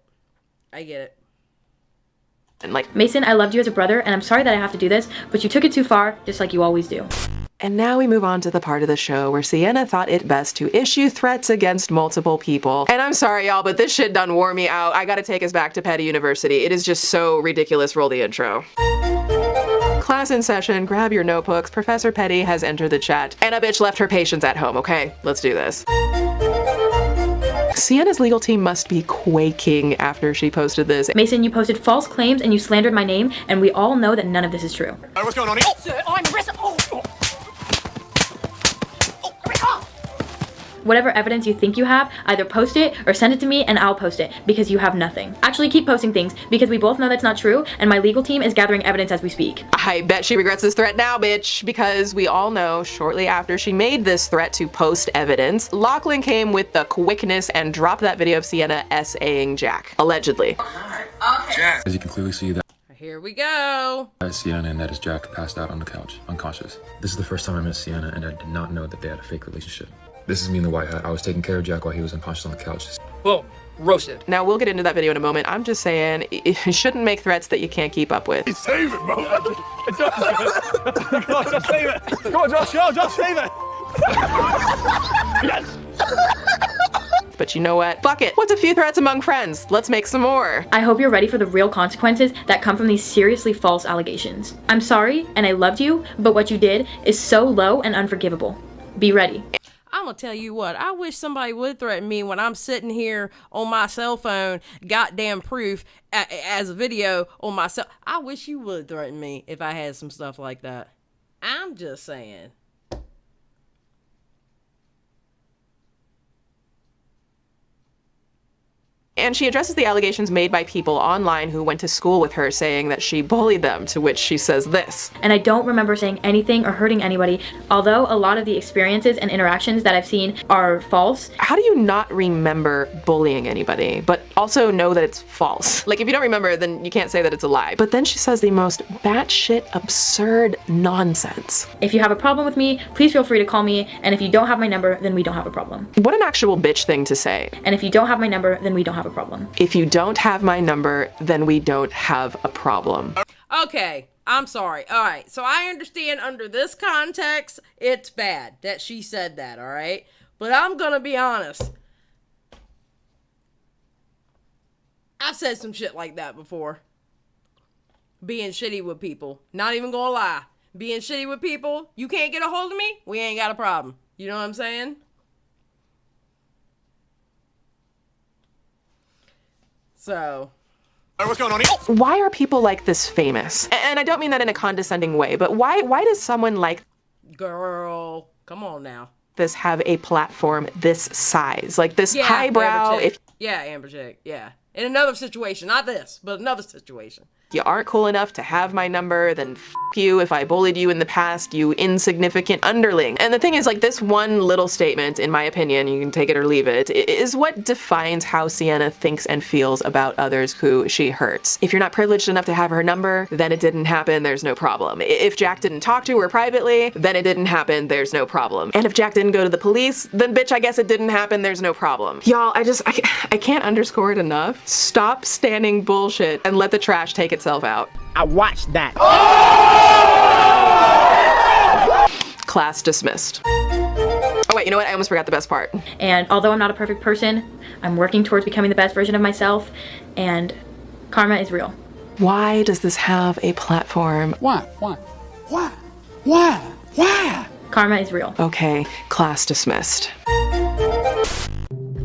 I get it. And Mason, I loved you as a brother, and I'm sorry that I have to do this, but you took it too far, just like you always do. And now we move on to the part of the show where Sienna thought it best to issue threats against multiple people. And I'm sorry, y'all, but this shit done wore me out. I gotta take us back to Petty University. It is just so ridiculous. Roll the intro. Class in session, grab your notebooks. Professor Petty has entered the chat. And a bitch left her patients at home, okay? Let's do this. Sienna's legal team must be quaking after she posted this. Mason, you posted false claims and you slandered my name, and we all know that none of this is true. What's going on here? Sir, I'm arrested. Whatever evidence you think you have, either post it or send it to me and I'll post it, because you have nothing. Actually, keep posting things, because we both know that's not true, and my legal team is gathering evidence as we speak. I bet she regrets this threat now, bitch, because we all know shortly after she made this threat to post evidence, Lachlan came with the quickness and dropped that video of Sienna SAing Jack, allegedly. Jack. As you can clearly see, that Here we go. Sienna and that is Jack passed out on the couch, unconscious. This is the first time I met Sienna, and I did not know that they had a fake relationship. This is me in the white hat. I was taking care of Jack while he was unconscious on the couch. Boom. Roasted. Now, we'll get into that video in a moment. I'm just saying, you shouldn't make threats that you can't keep up with. Save it, bro. Come on, just save it. Come on, Josh, just save it. Yes. But you know what? Fuck it. What's a few threats among friends? Let's make some more. I hope you're ready for the real consequences that come from these seriously false allegations. I'm sorry, and I loved you, but what you did is so low and unforgivable. Be ready. I'm gonna tell you what, I wish somebody would threaten me when I'm sitting here on my cell phone, goddamn proof, as a video on my cell. I wish you would threaten me if I had some stuff like that. I'm just saying. And she addresses the allegations made by people online who went to school with her, saying that she bullied them, to which she says this. And I don't remember saying anything or hurting anybody, although a lot of the experiences and interactions that I've seen are false. How do you not remember bullying anybody, but also know that it's false? Like, if you don't remember, then you can't say that it's a lie. But then she says the most batshit absurd nonsense. If you have a problem with me, please feel free to call me, and if you don't have my number, then we don't have a problem. What an actual bitch thing to say. And if you don't have my number, then we don't have a problem. If you don't have my number, then we don't have a problem. Okay, I'm sorry. All right, so I understand under this context, it's bad that she said that, all right? But I'm gonna be honest. I've said some shit like that before. Being shitty with people. Not even gonna lie. Being shitty with people, you can't get a hold of me, we ain't got a problem. You know what I'm saying? So, what's going on here? Why are people like this famous? And I don't mean that in a condescending way, but why does someone like girl, come on now, this have a platform this size? Like this highbrow, Amber Chick, yeah. In another situation, not this, but another situation. If you aren't cool enough to have my number, then f you if I bullied you in the past, you insignificant underling. And the thing is, like, this one little statement, in my opinion, you can take it or leave it, is what defines how Sienna thinks and feels about others who she hurts. If you're not privileged enough to have her number, then it didn't happen, there's no problem. If Jack didn't talk to her privately, then it didn't happen, there's no problem. And if Jack didn't go to the police, then bitch, I guess it didn't happen, there's no problem. Y'all, I can't underscore it enough. Stop standing bullshit and let the trash take itself out. I watched that. Class dismissed. Oh wait, you know what? I almost forgot the best part. And although I'm not a perfect person, I'm working towards becoming the best version of myself, and karma is real. Why does this have a platform? Why? Karma is real. Okay, class dismissed.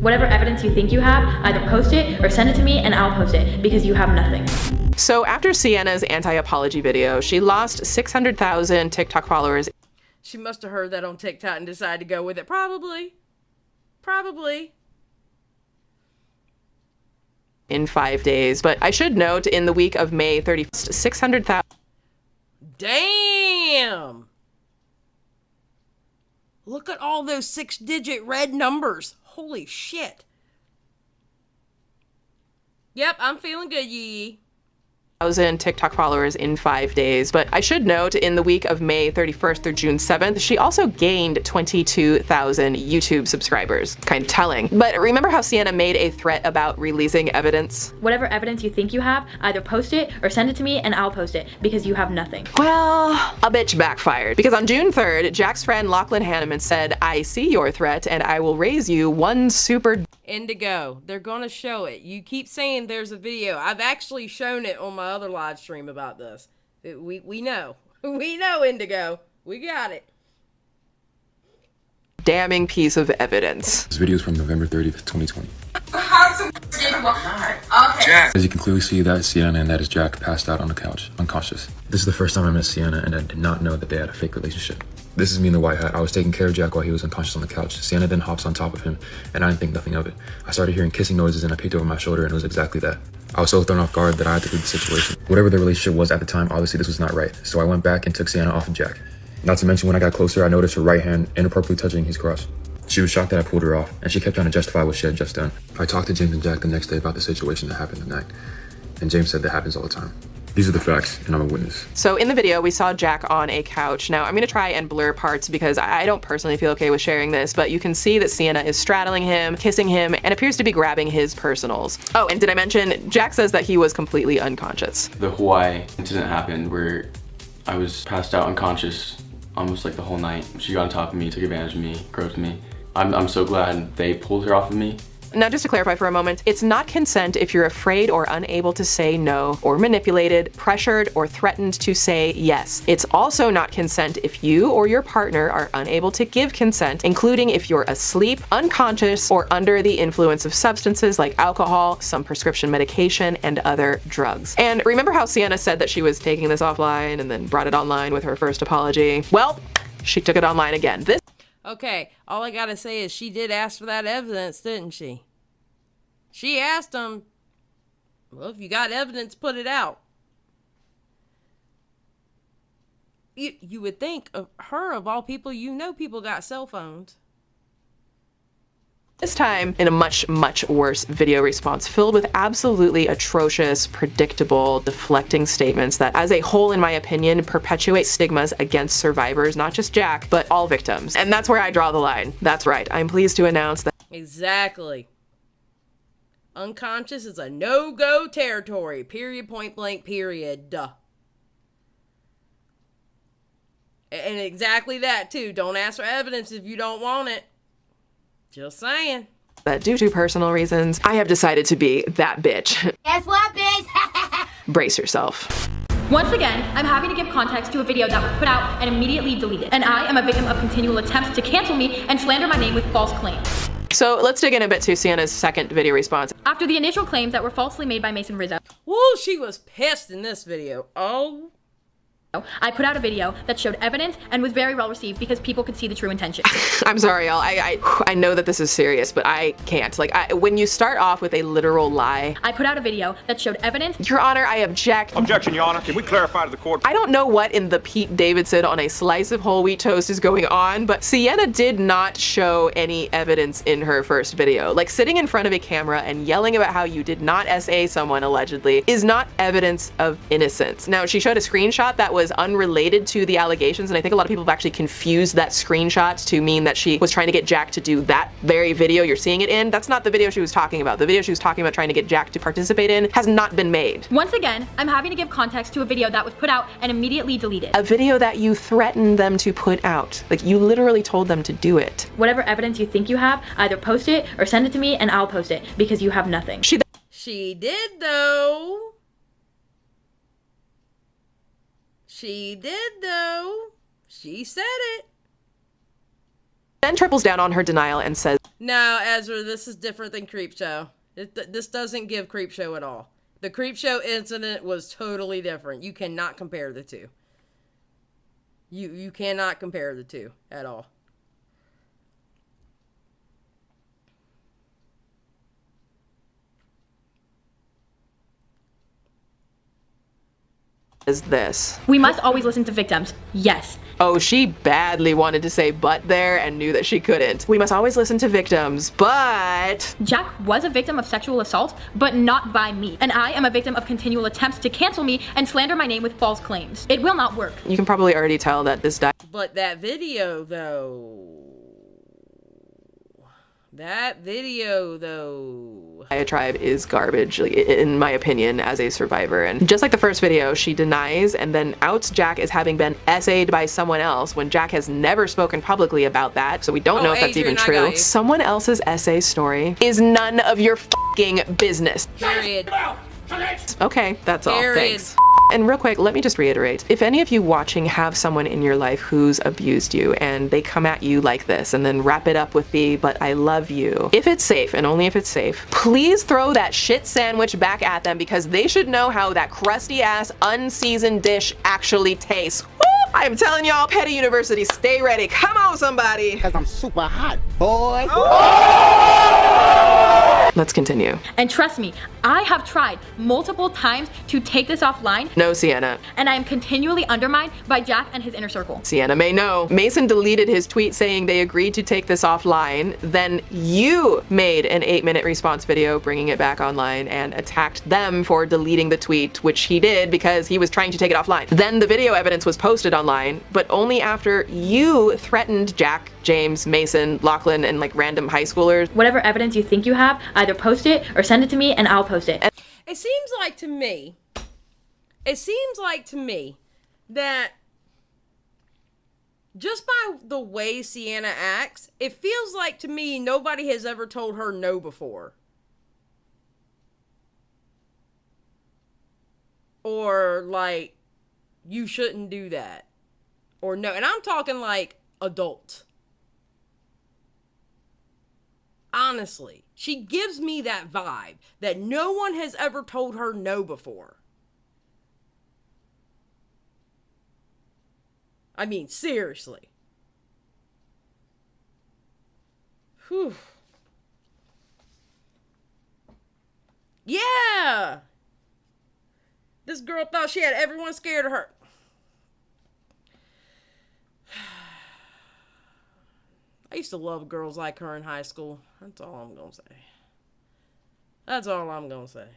Whatever evidence you think you have, either post it or send it to me and I'll post it, because you have nothing. So after Sienna's anti-apology video, she lost 600,000 TikTok followers. She must have heard that on TikTok and decided to go with it. Probably. In 5 days. But I should note, in the week of May 31st, 600,000. Damn! Look at all those 6-digit red numbers. Holy shit. Yep, I'm feeling good, Yee. 1,000 TikTok followers in 5 days. But I should note, in the week of May 31st through June 7th, she also gained 22,000 YouTube subscribers. Kind of telling. But remember how Sienna made a threat about releasing evidence? Whatever evidence you think you have, either post it or send it to me and I'll post it, because you have nothing. Well, a bitch backfired. Because on June 3rd, Jack's friend Lachlan Hanneman said, "I see your threat and I will raise you one super..." Indigo, they're gonna show it. You keep saying there's a video. I've actually shown it on my other live stream about this. We know. We know, Indigo. We got it. Damning piece of evidence. This video is from November 30th, 2020. Jack. As you can clearly see, that is Sienna and that is Jack passed out on the couch, unconscious. This is the first time I met Sienna and I did not know that they had a fake relationship. This is me in the white hat. I was taking care of Jack while he was unconscious on the couch. Sienna then hops on top of him, and I didn't think nothing of it. I started hearing kissing noises and I peeked over my shoulder and it was exactly that. I was so thrown off guard that I had to leave the situation. Whatever the relationship was at the time, obviously this was not right. So I went back and took Sienna off of Jack. Not to mention, when I got closer, I noticed her right hand inappropriately touching his crotch. She was shocked that I pulled her off, and she kept trying to justify what she had just done. I talked to James and Jack the next day about the situation that happened that night, and James said that happens all the time. These are the facts, and I'm a witness. So in the video, we saw Jack on a couch. Now, I'm gonna try and blur parts because I don't personally feel okay with sharing this, but you can see that Sienna is straddling him, kissing him, and appears to be grabbing his personals. Oh, and did I mention, Jack says that he was completely unconscious. The Hawaii incident happened where I was passed out unconscious almost like the whole night. She got on top of me, took advantage of me, groped me. I'm so glad they pulled her off of me. Now, just to clarify for a moment, it's not consent if you're afraid or unable to say no, or manipulated, pressured, or threatened to say yes. It's also not consent if you or your partner are unable to give consent, including if you're asleep, unconscious, or under the influence of substances like alcohol, some prescription medication, and other drugs. And remember how Sienna said that she was taking this offline and then brought it online with her first apology? Well, she took it online again. Okay, all I gotta say is she did ask for that evidence, didn't she? She asked him, well, if you got evidence, put it out. You would think of her, of all people, you know people got cell phones. This time in a much, much worse video response filled with absolutely atrocious, predictable, deflecting statements that, as a whole, in my opinion, perpetuate stigmas against survivors, not just Jack, but all victims. And that's where I draw the line. That's right. I'm pleased to announce that. Exactly. Unconscious is a no-go territory. Period, point blank, period. Duh. And exactly that, too. Don't ask for evidence if you don't want it. Just saying. That due to personal reasons, I have decided to be that bitch. Guess what, bitch? Brace yourself. Once again, I'm happy to give context to a video that was put out and immediately deleted. And I am a victim of continual attempts to cancel me and slander my name with false claims. So let's dig in a bit to Sienna's second video response. After the initial claims that were falsely made by Mason Rizzo. Woo, she was pissed in this video. Oh. I put out a video that showed evidence and was very well received because people could see the true intention. I'm sorry, y'all. I know that this is serious, but I can't. Like, when you start off with a literal lie. I put out a video that showed evidence. Your Honor, I object. Objection, Your Honor. Can we clarify to the court? I don't know what in the Pete Davidson on a slice of whole wheat toast is going on, but Sienna did not show any evidence in her first video. Like, sitting in front of a camera and yelling about how you did not SA someone allegedly is not evidence of innocence. Now, she showed a screenshot that was unrelated to the allegations, and I think a lot of people have actually confused that screenshot to mean that she was trying to get Jack to do that very video you're seeing it in. That's not the video she was talking about. The video she was talking about trying to get Jack to participate in has not been made. Once again, I'm having to give context to a video that was put out and immediately deleted. A video that you threatened them to put out. Like, you literally told them to do it. Whatever evidence you think you have, either post it or send it to me and I'll post it because you have nothing. She did, though. She did, though. She said it. Then triples down on her denial and says, No, Ezra, this is different than Creepshow. This doesn't give Creepshow at all. The Creepshow incident was totally different. You cannot compare the two. You cannot compare the two at all. is this. We must always listen to victims. Yes. Oh, she badly wanted to say but there and knew that she couldn't. We must always listen to victims, but... Jack was a victim of sexual assault, but not by me. And I am a victim of continual attempts to cancel me and slander my name with false claims. It will not work. You can probably already tell that this But that video, though... diatribe is garbage, like, in my opinion, as a survivor. And just like the first video, she denies and then outs Jack as having been SA'd by someone else when Jack has never spoken publicly about that, so we don't know if that's even true. Someone else's SA story is none of your fucking business. Period. Okay, that's all. Period. Thanks. And real quick, let me just reiterate, if any of you watching have someone in your life who's abused you and they come at you like this and then wrap it up with the, but I love you, if it's safe, and only if it's safe, please throw that shit sandwich back at them because they should know how that crusty ass, unseasoned dish actually tastes. Woo! I am telling y'all, Petty University, stay ready. Come on, somebody. Because I'm super hot, boy. Let's continue. And trust me, I have tried multiple times to take this offline. No, Sienna. And I am continually undermined by Jack and his inner circle. Sienna Mae, no. Mason deleted his tweet saying they agreed to take this offline. Then you made an 8-minute response video bringing it back online and attacked them for deleting the tweet, which he did because he was trying to take it offline. Then the video evidence was posted online, but only after you threatened Jack, James, Mason, Lachlan, and like random high schoolers. Whatever evidence you think you have, either post it or send it to me and I'll post it. It seems like to me that just by the way Sienna acts, it feels like to me nobody has ever told her no before. Or like, you shouldn't do that. Or no, and I'm talking like adult. Honestly, she gives me that vibe that no one has ever told her no before. I mean, seriously. Whew. Yeah! This girl thought she had everyone scared of her. I used to love girls like her in high school. That's all I'm gonna say. That's all I'm gonna say.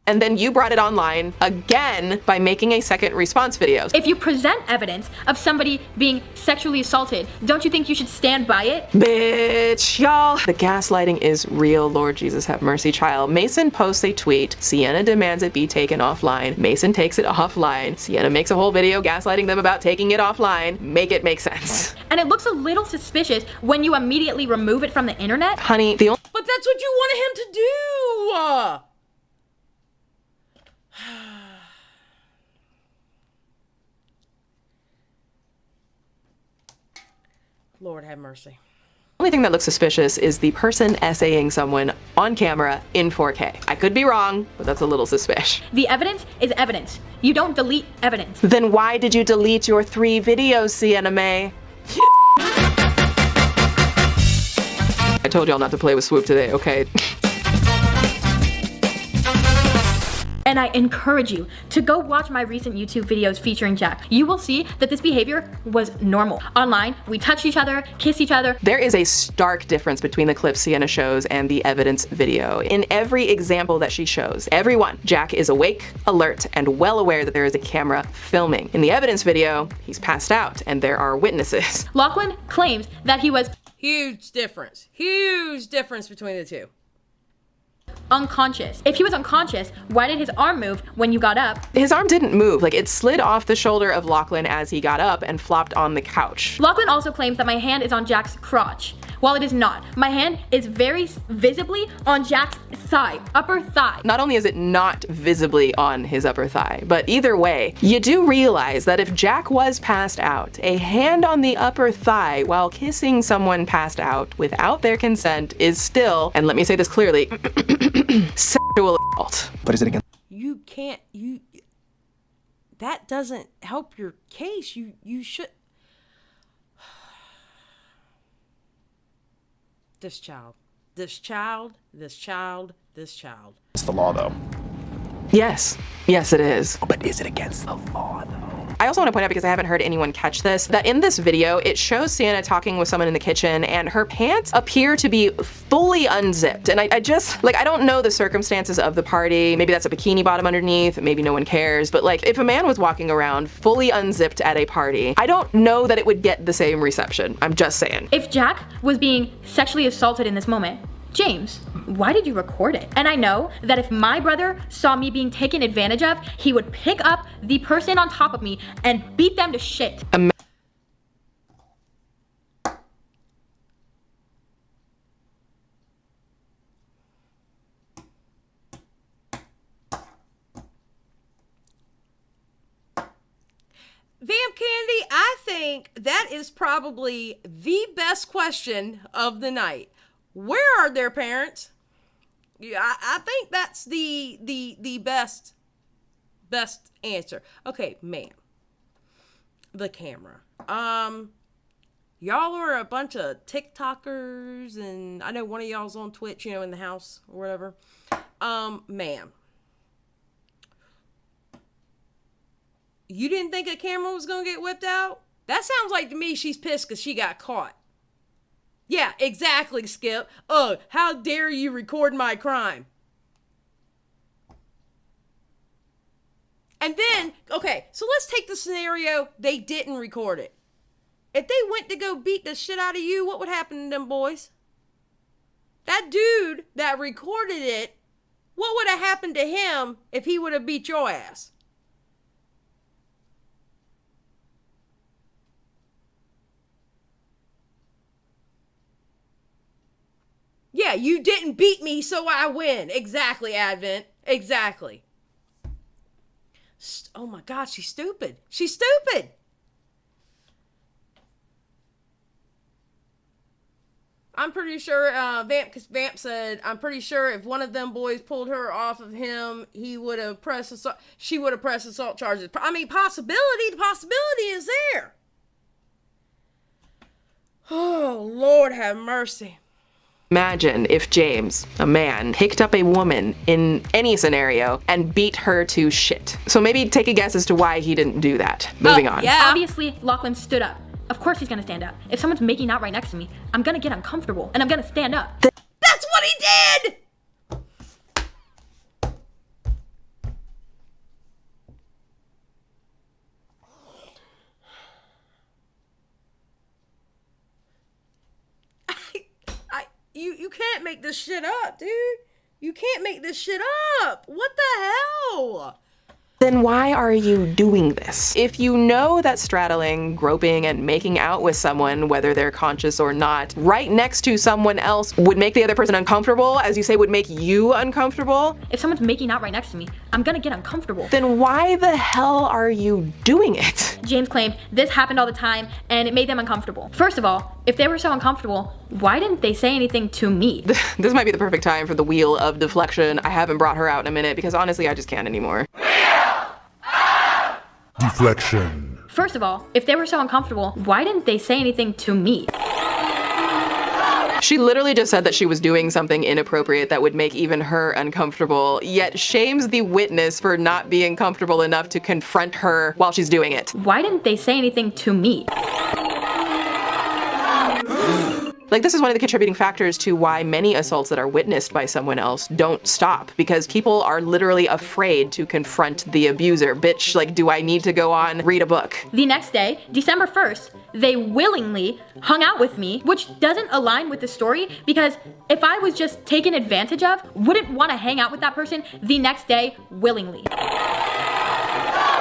And then you brought it online again by making a second response video. If you present evidence of somebody being sexually assaulted, don't you think you should stand by it? Bitch, y'all. The gaslighting is real. Lord Jesus have mercy, child. Mason posts a tweet. Sienna demands it be taken offline. Mason takes it offline. Sienna makes a whole video gaslighting them about taking it offline. Make it make sense. And it looks a little suspicious when you immediately remove it from the internet. Honey, the only— But that's what you wanted him to do! Lord have mercy. The only thing that looks suspicious is the person essaying someone on camera in 4K. I could be wrong, but that's a little suspicious. The evidence is evidence. You don't delete evidence. Then why did you delete your 3 videos, Sienna Mae? I told y'all not to play with Swoop today, okay? And I encourage you to go watch my recent YouTube videos featuring Jack. You will see that this behavior was normal. Online, we touched each other, kissed each other. There is a stark difference between the clips Sienna shows and the evidence video. In every example that she shows, everyone, Jack is awake, alert, and well aware that there is a camera filming. In the evidence video, he's passed out and there are witnesses. Lachlan claims that he was huge difference between the two. Unconscious. If he was unconscious, why did his arm move when you got up? His arm didn't move. Like, it slid off the shoulder of Lachlan as he got up and flopped on the couch. Lachlan also claims that my hand is on Jack's crotch. While it is not. My hand is very visibly on Jack's thigh, upper thigh. Not only is it not visibly on his upper thigh, but either way, you do realize that if Jack was passed out, a hand on the upper thigh while kissing someone passed out without their consent is still, and let me say this clearly, sexual assault. But is it again? You can't, that doesn't help your case. You should. This child. It's the law, though. Yes. Yes, it is. But is it against the law, though? I also want to point out, because I haven't heard anyone catch this, that in this video, it shows Sienna talking with someone in the kitchen and her pants appear to be fully unzipped. And I just, like, I don't know the circumstances of the party. Maybe that's a bikini bottom underneath, maybe no one cares. But like, if a man was walking around fully unzipped at a party, I don't know that it would get the same reception. I'm just saying. If Jack was being sexually assaulted in this moment, James, why did you record it? And I know that if my brother saw me being taken advantage of, he would pick up the person on top of me and beat them to shit. Vamp Candy, I think that is probably the best question of the night. Where are their parents? Yeah, I think that's the best answer. Okay, ma'am. the camera. Y'all are a bunch of TikTokers, and I know one of y'all's on Twitch, you know, in the house or whatever. Ma'am. You didn't think a camera was gonna get whipped out? That sounds like to me she's pissed because she got caught. Yeah, exactly, Skip. How dare you record my crime? And then, okay, so let's take the scenario they didn't record it. If they went to go beat the shit out of you, what would happen to them boys? That dude that recorded it, what would have happened to him if he would have beat your ass? Yeah, you didn't beat me, so I win. Exactly, Advent. Exactly. Oh my God, she's stupid. She's stupid. I'm pretty sure, Vamp said, I'm pretty sure if one of them boys pulled her off of him, he would have pressed assault, she would have pressed assault charges. I mean, the possibility is there. Oh, Lord have mercy. Imagine if James, a man, picked up a woman in any scenario and beat her to shit. So maybe take a guess as to why he didn't do that. Moving on. Yeah. Obviously, Lachlan stood up. Of course he's gonna stand up. If someone's making out right next to me, I'm gonna get uncomfortable and I'm gonna stand up. That's what he did! You can't make this shit up, dude. You can't make this shit up. What the hell? Then why are you doing this? If you know that straddling, groping, and making out with someone, whether they're conscious or not, right next to someone else would make the other person uncomfortable, as you say, would make you uncomfortable. If someone's making out right next to me, I'm gonna get uncomfortable. Then why the hell are you doing it? James claimed this happened all the time and it made them uncomfortable. First of all, if they were so uncomfortable, why didn't they say anything to me? This might be the perfect time for the wheel of deflection. I haven't brought her out in a minute because honestly, I just can't anymore. Deflection. First of all, if they were so uncomfortable, why didn't they say anything to me? She literally just said that she was doing something inappropriate that would make even her uncomfortable, yet shames the witness for not being comfortable enough to confront her while she's doing it. Why didn't they say anything to me? Like, this is one of the contributing factors to why many assaults that are witnessed by someone else don't stop, because people are literally afraid to confront the abuser. Bitch, like, do I need to go on, read a book? The next day, December 1st, they willingly hung out with me, which doesn't align with the story, because if I was just taken advantage of, wouldn't want to hang out with that person the next day willingly.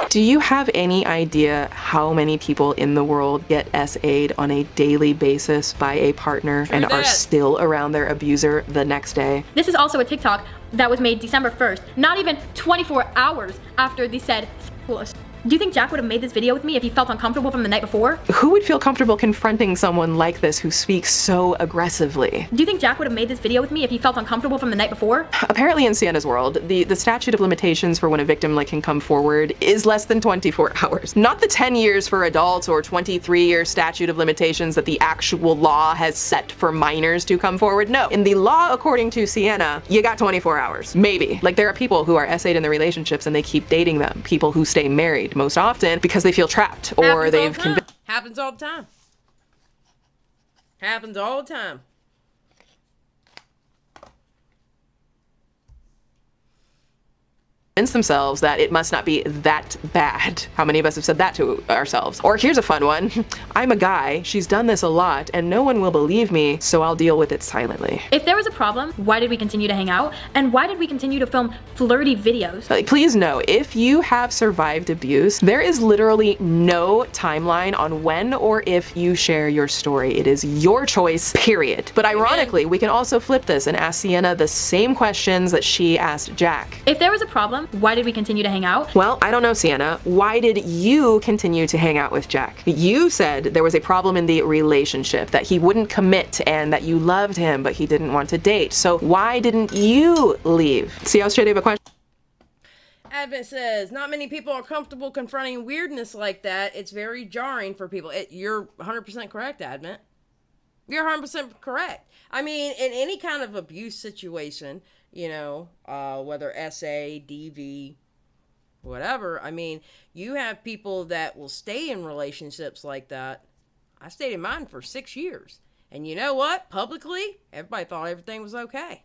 Do you have any idea how many people in the world get SA'd on a daily basis by a partner and are still around their abuser the next day? This is also a TikTok that was made December 1st, not even 24 hours after the said sexual assault. Do you think Jack would have made this video with me if he felt uncomfortable from the night before? Who would feel comfortable confronting someone like this who speaks so aggressively? Do you think Jack would have made this video with me if he felt uncomfortable from the night before? Apparently in Sienna's world, the statute of limitations for when a victim can come forward is less than 24 hours. Not the 10 years for adults or 23-year statute of limitations that the actual law has set for minors to come forward. No, in the law according to Sienna, you got 24 hours. Maybe. Like, there are people who are SA'd in their relationships and they keep dating them. People who stay married most often because they feel trapped or they've convinced. Happens all the time. Happens all the time. Themselves that it must not be that bad. How many of us have said that to ourselves? Or here's a fun one. I'm a guy, she's done this a lot, and no one will believe me, so I'll deal with it silently. If there was a problem, why did we continue to hang out? And why did we continue to film flirty videos? Please know, if you have survived abuse, there is literally no timeline on when or if you share your story. It is your choice, period. But ironically, we can also flip this and ask Sienna the same questions that she asked Jack. If there was a problem, why did we continue to hang out? Well, I don't know, Sienna. Why did you continue to hang out with Jack? You said there was a problem in the relationship, that he wouldn't commit and that you loved him, but he didn't want to date. So why didn't you leave? See how straight I have a question? Advent says, not many people are comfortable confronting weirdness like that. It's very jarring for people. You're 100% correct, Advent. You're 100% correct. I mean, in any kind of abuse situation, you know, whether SA, DV, whatever, I mean, you have people that will stay in relationships like that. I stayed in mine for 6 years. And you know what? Publicly, everybody thought everything was okay.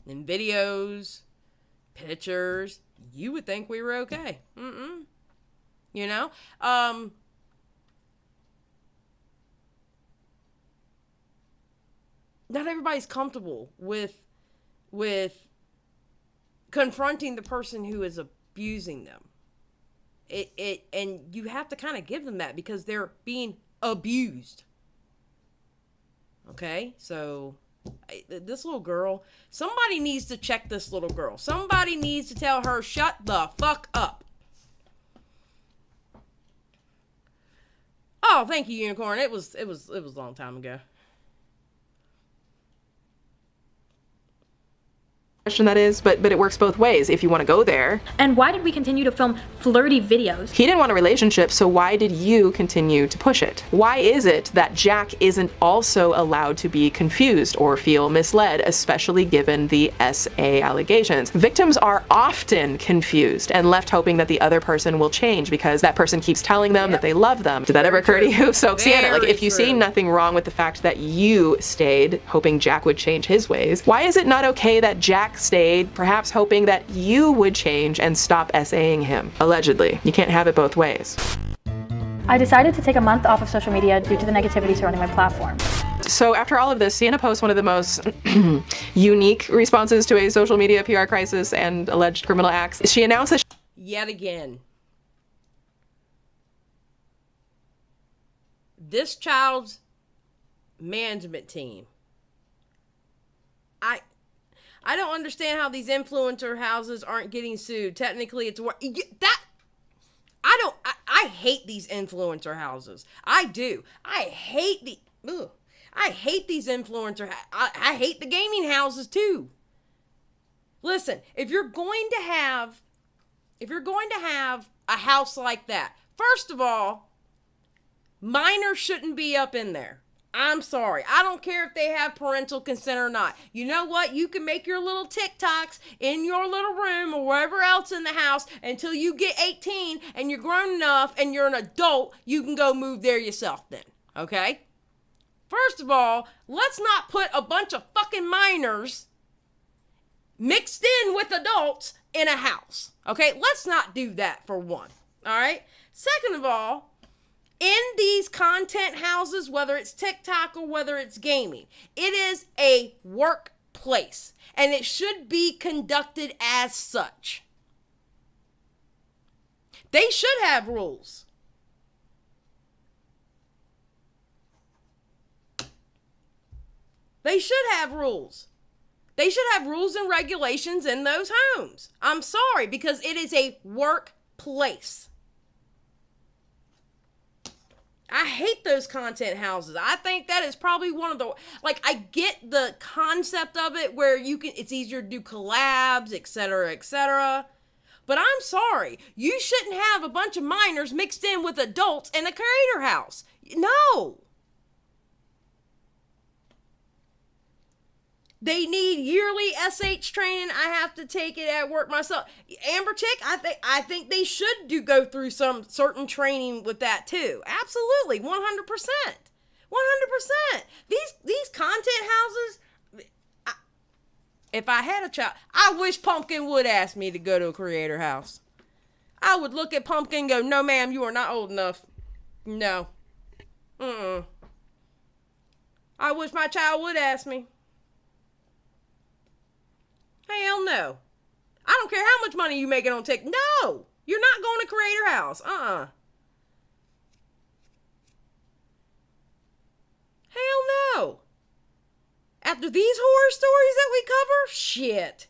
In videos, pictures, you would think we were okay. You know? Not everybody's comfortable with confronting the person who is abusing them. And you have to kind of give them that because they're being abused. Okay? So this little girl, somebody needs to check this little girl. Somebody needs to tell her, shut the fuck up. Oh, thank you, Unicorn. It was a long time ago. Question that is, but it works both ways if you want to go there. And why did we continue to film flirty videos? He didn't want a relationship, so why did you continue to push it? Why is it that Jack isn't also allowed to be confused or feel misled, especially given the SA allegations? Victims are often confused and left hoping that the other person will change because that person keeps telling them that they love them. Did that ever occur to you? So Sienna, like, if you see nothing wrong with the fact that you stayed hoping Jack would change his ways, why is it not okay that Jack stayed, perhaps hoping that you would change and stop SAing him? Allegedly. You can't have it both ways. I decided to take a month off of social media due to the negativity surrounding my platform. So after all of this, Sienna posts one of the most unique responses to a social media PR crisis and alleged criminal acts. She announced that yet again, this child's management team, I don't understand how these influencer houses aren't getting sued. Technically, it's that. I hate these influencer houses. I do. I hate these influencer. I hate the gaming houses too. Listen, if you're going to have a house like that, first of all, minors shouldn't be up in there. I'm sorry. I don't care if they have parental consent or not. You know what? You can make your little TikToks in your little room or wherever else in the house until you get 18 and you're grown enough and you're an adult. You can go move there yourself then. Okay? First of all, let's not put a bunch of fucking minors mixed in with adults in a house. Okay? Let's not do that for one. All right? Second of all, in these content houses, whether it's TikTok or whether it's gaming, it is a workplace and it should be conducted as such. They should have rules. They should have rules. They should have rules and regulations in those homes. I'm sorry, because it is a workplace. I hate those content houses. I think that is probably one of the, like, I get the concept of it where it's easier to do collabs, etc. But I'm sorry, you shouldn't have a bunch of minors mixed in with adults in a creator house. No. They need yearly SH training. I have to take it at work myself. Amber Chick, I think they should go through some certain training with that too. Absolutely, 100%. 100%. These content houses, if I had a child, I wish Pumpkin would ask me to go to a creator house. I would look at Pumpkin and go, no ma'am, you are not old enough. No. I wish my child would ask me. Hell no. I don't care how much money you making on TikTok. No, you're not going to creator house. Hell no. After these horror stories that we cover, shit.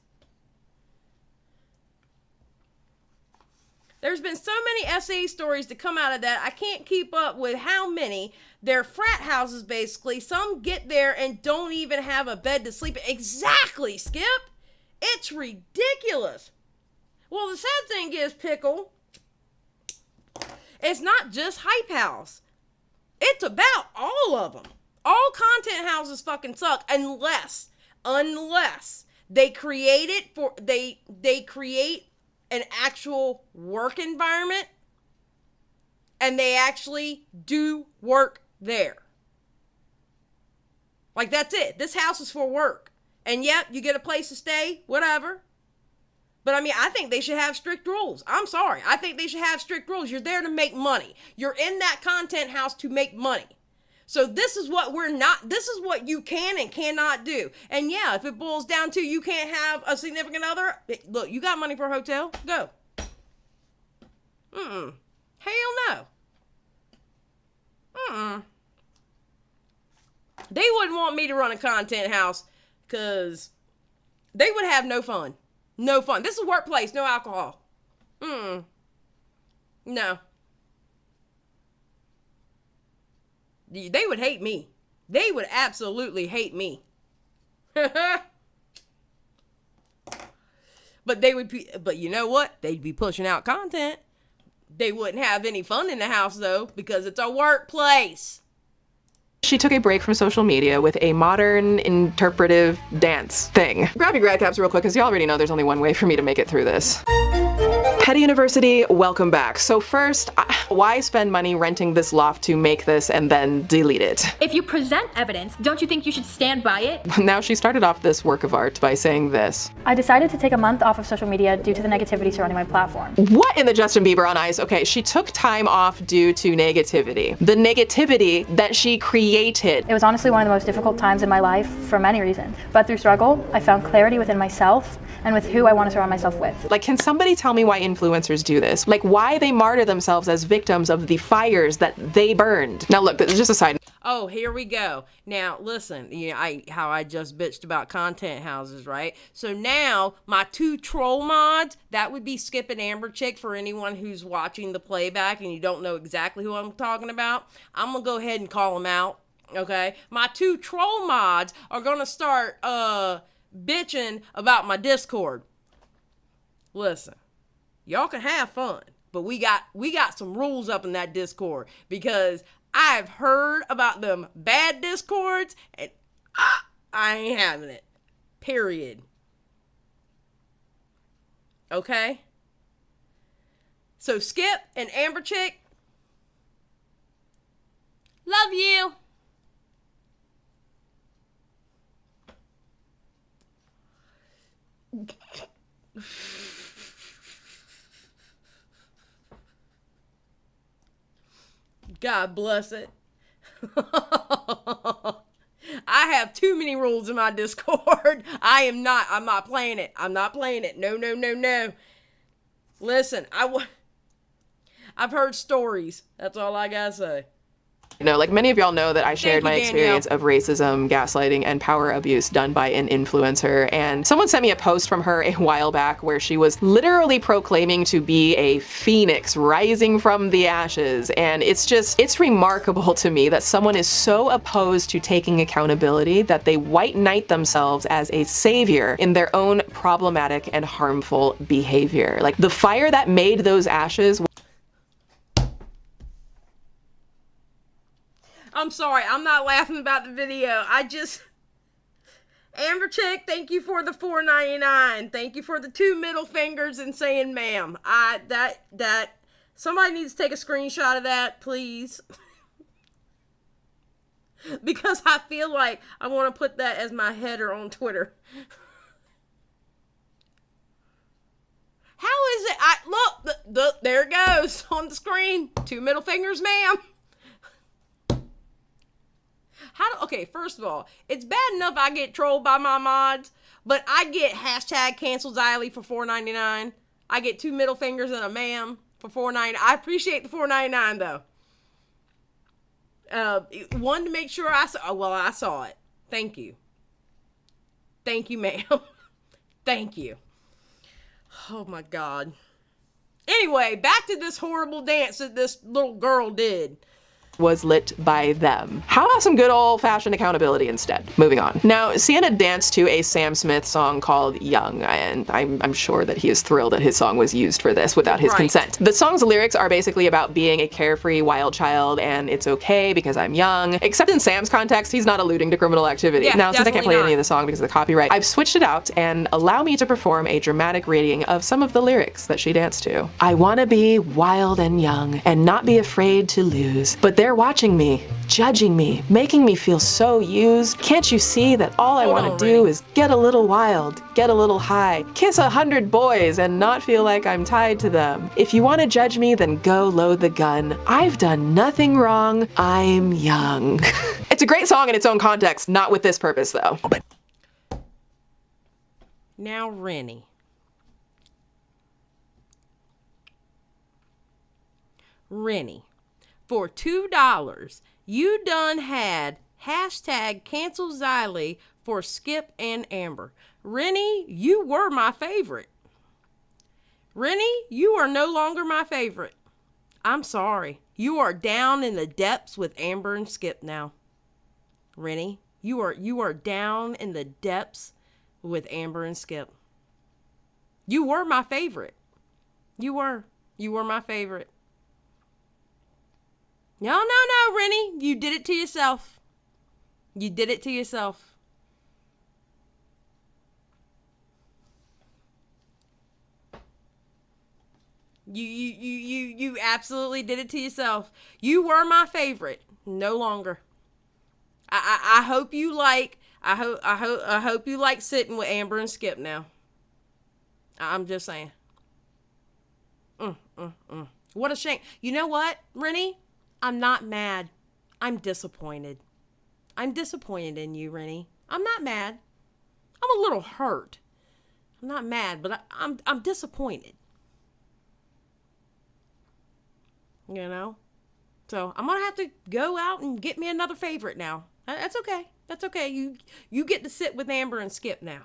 There's been so many SA stories to come out of that. I can't keep up with how many. They're frat houses, basically. Some get there and don't even have a bed to sleep in. Exactly, Skip. It's ridiculous. Well, the sad thing is, Pickle, it's not just Hype House. It's about all of them. All content houses fucking suck unless they create it for, they create an actual work environment and they actually do work there. Like, that's it. This house is for work. And yep, you get a place to stay, whatever. But I mean, I think they should have strict rules. I'm sorry. I think they should have strict rules. You're there to make money. You're in that content house to make money. So this is what this is what you can and cannot do. And yeah, if it boils down to you can't have a significant other, look, you got money for a hotel? Go. Hell no. They wouldn't want me to run a content house because they would have no fun. No fun. This is a workplace, no alcohol. No. They would hate me. They would absolutely hate me. But you know what? They'd be pushing out content. They wouldn't have any fun in the house though, because it's a workplace. She took a break from social media with a modern interpretive dance thing. Grab your grad caps real quick, because you already know there's only one way for me to make it through this. Petty University, welcome back. So first, why spend money renting this loft to make this and then delete it? If you present evidence, don't you think you should stand by it? Now she started off this work of art by saying this. I decided to take a month off of social media due to the negativity surrounding my platform. What in the Justin Bieber on ice? Okay, she took time off due to negativity. The negativity that she created. It was honestly one of the most difficult times in my life for many reasons. But through struggle, I found clarity within myself and with who I want to surround myself with. Like, can somebody tell me why influencers do this? Like, why they martyr themselves as victims of the fires that they burned? Now look, this is just a side. Oh, here we go. Now listen, how I just bitched about content houses, right? So now my 2 troll mods, that would be Skip and Amber Chick for anyone who's watching the playback and you don't know exactly who I'm talking about. I'm gonna go ahead and call them out, okay? My 2 troll mods are gonna start bitching about my Discord. Listen, y'all can have fun, but we got some rules up in that Discord, because I've heard about them bad Discords and I ain't having it. Period. Okay? So Skip and Amber Chick, love you. God bless it. I have too many rules in my Discord. I'm not playing it. I'm not playing it. No, no, no, no. Listen, I've heard stories. That's all I gotta say. You know, like many of y'all know that I shared my experience of racism, gaslighting, and power abuse done by an influencer. And someone sent me a post from her a while back where she was literally proclaiming to be a phoenix rising from the ashes. And it's remarkable to me that someone is so opposed to taking accountability that they white knight themselves as a savior in their own problematic and harmful behavior. Like, the fire that made those ashes. I'm sorry, I'm not laughing about the video. Amber Chick, thank you for the $4.99. Thank you for the 2 middle fingers and saying ma'am. Somebody needs to take a screenshot of that, please. Because I feel like I want to put that as my header on Twitter. How is it? Look, there it goes on the screen. 2 middle fingers, ma'am. Okay, first of all, it's bad enough I get trolled by my mods, but I get hashtag cancel Xylie for $4.99. I get 2 middle fingers and a ma'am for $4.99. I appreciate the $4.99 though. One to make sure I saw it. Thank you. Thank you, ma'am. Thank you. Oh my God. Anyway, back to this horrible dance that this little girl did. was lit by them. How about some good old-fashioned accountability instead? Moving on. Now, Sienna danced to a Sam Smith song called Young, and I'm sure that he is thrilled that his song was used for this without his consent. The song's lyrics are basically about being a carefree wild child, and it's okay because I'm young. Except in Sam's context, he's not alluding to criminal activity. Yeah, now, since I can't play not. any of the song because of the copyright, I've switched it out and allow me to perform a dramatic reading of some of the lyrics that she danced to. I wanna be wild and young and not be afraid to lose, but they're watching me, judging me, making me feel so used. Can't you see that all I want to do is get a little wild, get a little high, kiss 100 boys and not feel like I'm tied to them? If you want to judge me, then go load the gun. I've done nothing wrong. I'm young. It's a great song in its own context, not with this purpose though. Now, Rennie. Rennie, for $2, you done had hashtag cancel Xylie for Skip and Amber. Rennie, you were my favorite. Rennie, you are no longer my favorite. I'm sorry. You are down in the depths with Amber and Skip now. Rennie, you are down in the depths with Amber and Skip. You were my favorite. You were my favorite. No, Rennie. You did it to yourself. You did it to yourself. You absolutely did it to yourself. You were my favorite. No longer. I hope you like sitting with Amber and Skip now. I'm just saying. What a shame. You know what, Rennie? I'm not mad. I'm disappointed. I'm disappointed in you, Rennie. I'm not mad. I'm a little hurt. I'm not mad, but I'm disappointed. You know? So I'm going to have to go out and get me another favorite now. That's okay. That's okay. You get to sit with Amber and Skip now.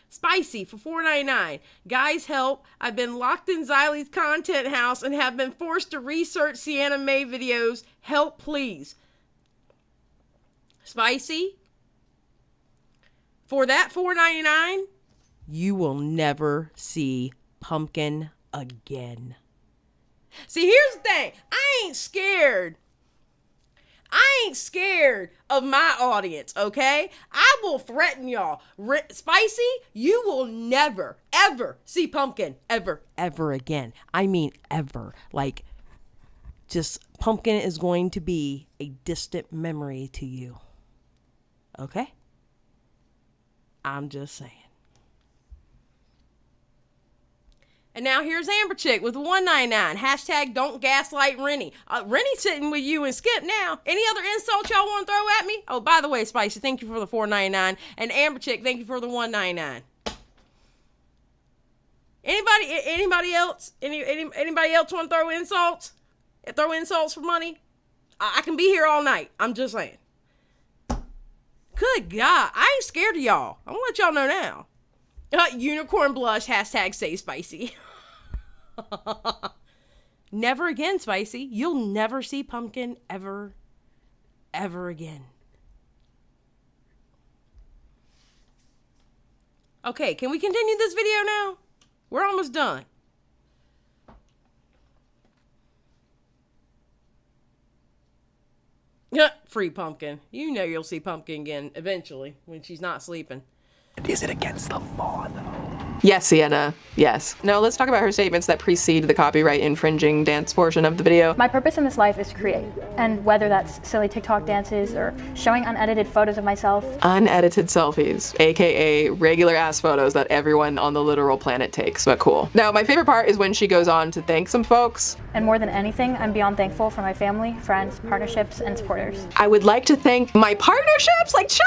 Spicy for $4.99. Guys, help. I've been locked in Xylie's content house and have been forced to research Sienna Mae videos. Help, please. Spicy, for that $4.99, you will never see Pumpkin again. See, here's the thing. I ain't scared of my audience, okay? I will threaten y'all. Spicy, you will never, ever see Pumpkin ever again. I mean, ever. Like, just Pumpkin is going to be a distant memory to you. Okay? I'm just saying. And now here's Amber Chick with $1.99. Hashtag don't gaslight Rennie. Rennie sitting with you and Skip now. Any other insults y'all want to throw at me? Oh, by the way, Spicy, thank you for the $4.99. And Amber Chick, thank you for the $1.99. Anybody else? Anybody else want to throw insults? Throw insults for money? I can be here all night. I'm just saying. Good God. I ain't scared of y'all. I'm going to let y'all know now. Unicorn blush, hashtag say Spicy. Never again, Spicy. You'll never see Pumpkin ever again. Okay, can we continue this video now? We're almost done. Free Pumpkin. You know you'll see Pumpkin again eventually when she's not sleeping. Is it against the law, though? Yes, Sienna. Yes. Now let's talk about her statements that precede the copyright infringing dance portion of the video. My purpose in this life is to create, and whether that's silly TikTok dances or showing unedited photos of myself. Unedited selfies, aka regular ass photos that everyone on the literal planet takes, but cool. Now my favorite part is when she goes on to thank some folks. And more than anything, I'm beyond thankful for my family, friends, partnerships, and supporters. I would like to thank my partnerships, like chill!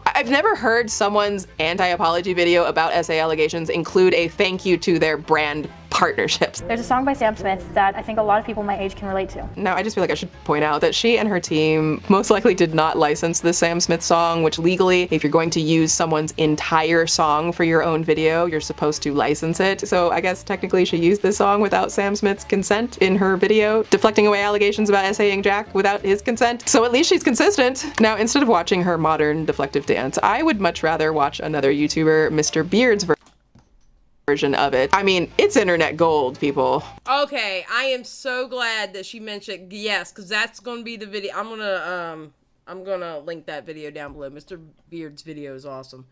I've never heard someone's anti-apology video about SA allegations include a thank you to their brand partnerships. There's a song by Sam Smith that I think a lot of people my age can relate to. Now, I just feel like I should point out that she and her team most likely did not license the Sam Smith song, which legally, if you're going to use someone's entire song for your own video, you're supposed to license it. So I guess technically she used this song without Sam Smith's consent in her video, deflecting away allegations about essaying Jack without his consent. So at least she's consistent. Now, instead of watching her modern deflective dance, I would much rather watch another YouTuber, Mr. Beard's version of it. I mean, it's internet gold, people. Okay, I am so glad that she mentioned, yes, because that's going to be the video. I'm gonna link that video down below. Mr. Beard's video is awesome.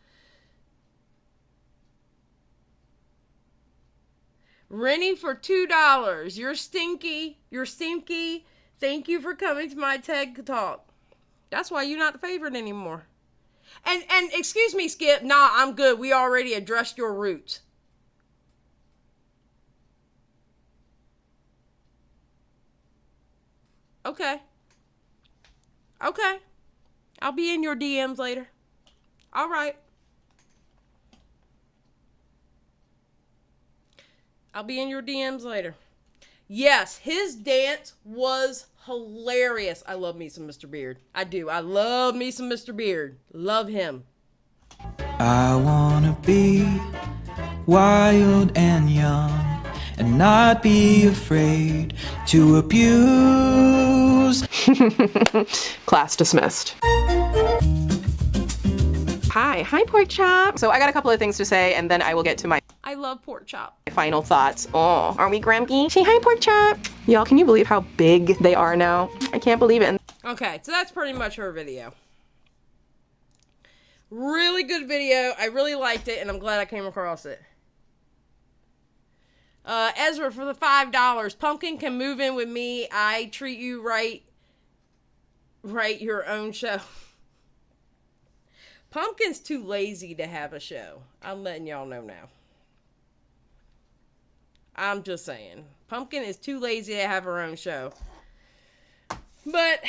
Rennie for $2. You're stinky. You're stinky. Thank you for coming to my TED Talk. That's why you're not the favorite anymore. And excuse me, Skip. Nah, I'm good. We already addressed your roots. Okay. Okay. I'll be in your DMs later. All right. I'll be in your DMs later. Yes, his dance was hilarious. I love me some Mr. Beard. I do. I love me some Mr. Beard. Love him. I wanna be wild and young and not be afraid to abuse. Class dismissed. Hi pork chop. So I got a couple of things to say and then I will get to my I love pork chop. Final thoughts. Oh, are we grumpy? Say hi pork chop. Y'all, can you believe how big they are now? I can't believe it. Okay, so that's pretty much her video. Really good video. I really liked it and I'm glad I came across it. Ezra for the $5. Pumpkin can move in with me. I treat you right. Write your own show. Pumpkin's too lazy to have a show. I'm letting y'all know now. I'm just saying. Pumpkin is too lazy to have her own show. But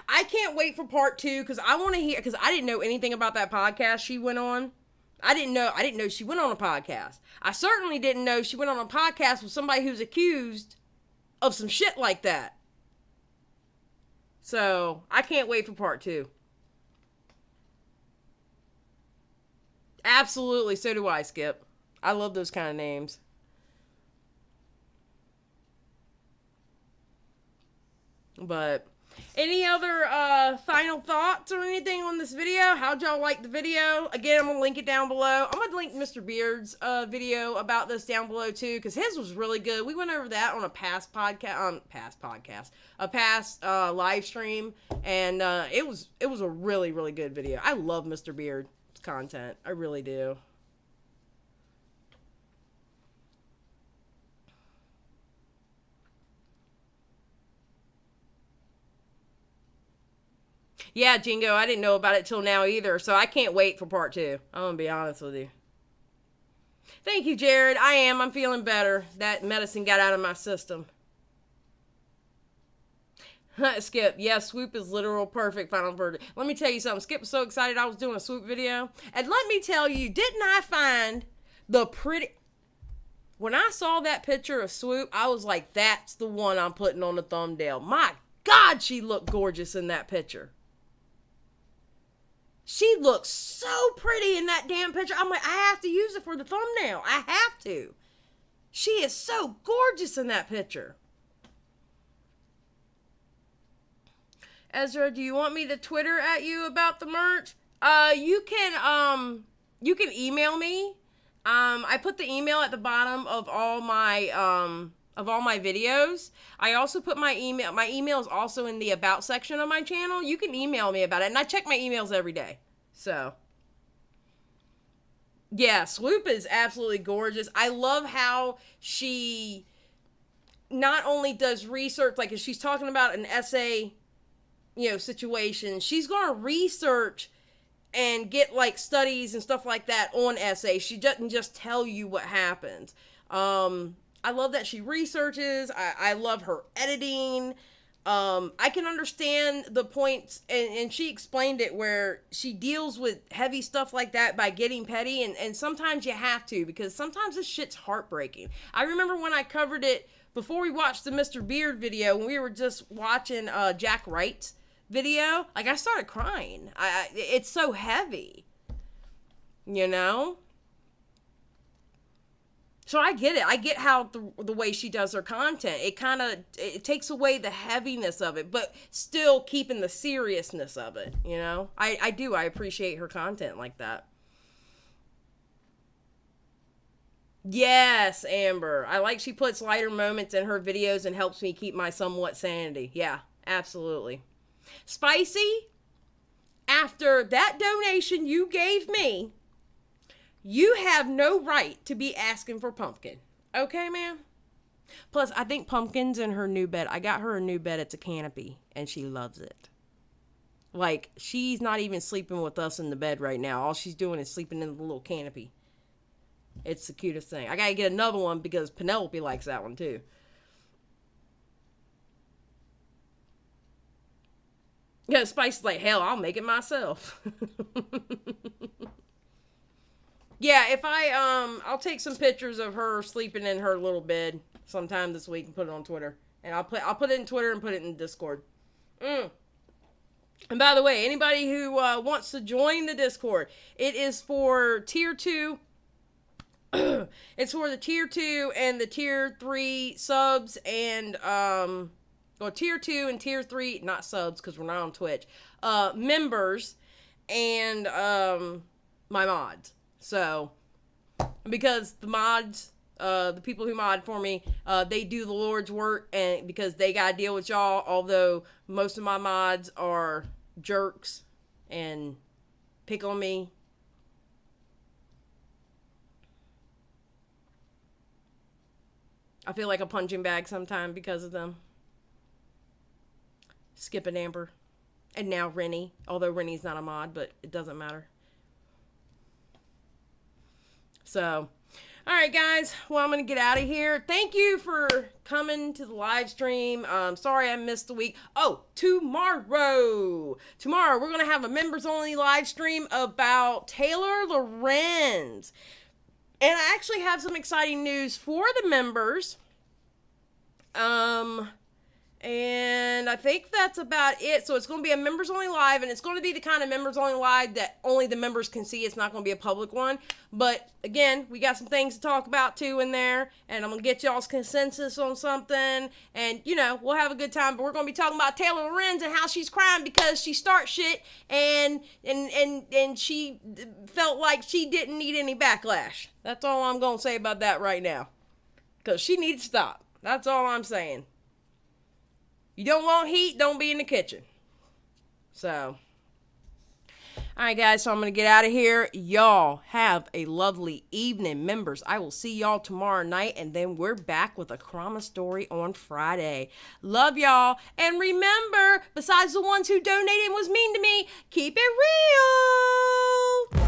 I can't wait for part 2 because I want to hear, because I didn't know anything about that podcast she went on. I didn't know she went on a podcast. I certainly didn't know she went on a podcast with somebody who's accused of some shit like that. So I can't wait for part 2. Absolutely, so do I, Skip. I love those kind of names. But any other final thoughts or anything on this video? How'd y'all like the video? Again, I'm gonna link it down below. I'm gonna link Mr. Beard's video about this down below too, because his was really good. We went over that on a past live stream, and it was a really, really good video. I love Mr. Beard's content. I really do. Yeah, Jingo, I didn't know about it till now either, so I can't wait for part 2. I'm gonna be honest with you. Thank you, Jared. I'm feeling better. That medicine got out of my system. Skip, yeah, Swoop is literal perfect final verdict. Let me tell you something. Skip was so excited I was doing a Swoop video. And let me tell you, didn't I find the pretty... When I saw that picture of Swoop, I was like, that's the one I'm putting on the thumbnail. My God, she looked gorgeous in that picture. She looks so pretty in that damn picture. I'm like, I have to use it for the thumbnail. I have to. She is so gorgeous in that picture. Ezra, do you want me to Twitter at you about the merch? You can email me. I put the email at the bottom of all my videos. I also put my email. My email is also in the about section of my channel. You can email me about it, and I check my emails every day. So, yeah, Swoop is absolutely gorgeous. I love how she not only does research, like if she's talking about an essay, situation, she's gonna research and get like studies and stuff like that on essays. She doesn't just tell you what happens. I love that she researches. I love her editing. I can understand the points, and she explained it, where she deals with heavy stuff like that by getting petty, and sometimes you have to, because sometimes this shit's heartbreaking. I remember when I covered it before we watched the Mr. Beard video, when we were just watching Jack Wright's video, like, I started crying. It's so heavy, you know? So I get it. I get how the way she does her content, it takes away the heaviness of it, but still keeping the seriousness of it, you know? I do. I appreciate her content like that. Yes, Amber. I like she puts lighter moments in her videos and helps me keep my somewhat sanity. Yeah, absolutely. Spicy, after that donation you gave me, you have no right to be asking for Pumpkin. Okay, ma'am? Plus, I think Pumpkin's in her new bed. I got her a new bed. It's a canopy, and she loves it. Like, she's not even sleeping with us in the bed right now. All she's doing is sleeping in the little canopy. It's the cutest thing. I gotta get another one because Penelope likes that one, too. Yeah, Spice's like, hell, I'll make it myself. Yeah, if I'll take some pictures of her sleeping in her little bed sometime this week and put it on Twitter. And I'll put it in Twitter and put it in Discord. And by the way, anybody who wants to join the Discord, it is for tier 2. It's for the tier 2 and the tier 3 subs and tier 2 and tier 3, not subs because we're not on Twitch. Members and my mods. So, because the mods, the people who mod for me, they do the Lord's work, and because they gotta deal with y'all, although most of my mods are jerks and pick on me. I feel like a punching bag sometimes because of them. Skip and Amber. And now Rennie, although Rennie's not a mod, but it doesn't matter. So, all right, guys. Well, I'm going to get out of here. Thank you for coming to the live stream. Sorry I missed the week. Oh, tomorrow we're going to have a members-only live stream about Taylor Lorenz. And I actually have some exciting news for the members. And I think that's about it. So it's going to be a members only live, and it's going to be the kind of members only live that only the members can see. It's not going to be a public one. But again, we got some things to talk about too in there, and I'm going to get y'all's consensus on something, and you know, we'll have a good time. But we're going to be talking about Taylor Lorenz and how she's crying because she starts shit and she felt like she didn't need any backlash. That's all I'm going to say about that right now. Because she needs to stop. That's all I'm saying. You don't want heat, don't be in the kitchen. So, alright guys, so I'm going to get out of here. Y'all have a lovely evening, members. I will see y'all tomorrow night, and then we're back with a Krama story on Friday. Love y'all, and remember, besides the ones who donated and was mean to me, keep it real!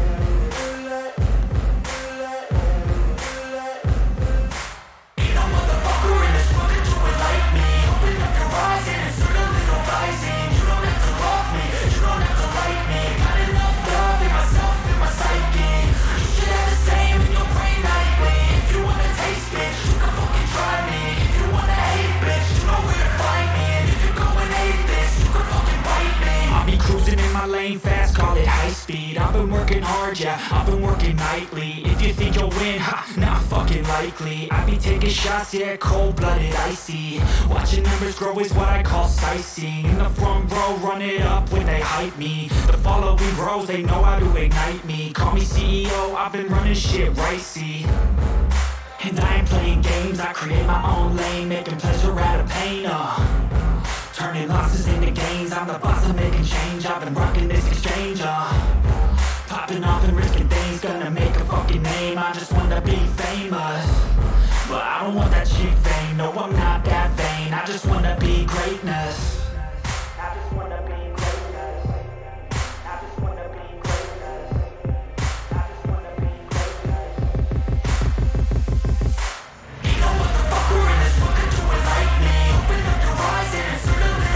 Lane fast, call it high speed. I've been working hard, yeah, I've been working nightly. If you think you'll win, ha, not fucking likely. I be taking shots, yeah, cold-blooded, icy. Watching numbers grow is what I call sightseeing. In the front row, run it up when they hype me. The following rows, they know how to ignite me. Call me CEO, I've been running shit right, see. And I ain't playing games, I create my own lane, making pleasure out of pain, turning losses into gains, I'm the boss of making change. I've been rocking this exchange, popping off and risking things, gonna make a fucking name. I just wanna be famous, but I don't want that cheap fame. No, I'm not that vain, I just wanna be greatness. I just wanna be greatness. I just wanna be greatness. I just wanna be greatness. Ain't no motherfucker in this world can do it like me. Open up your eyes and insert a little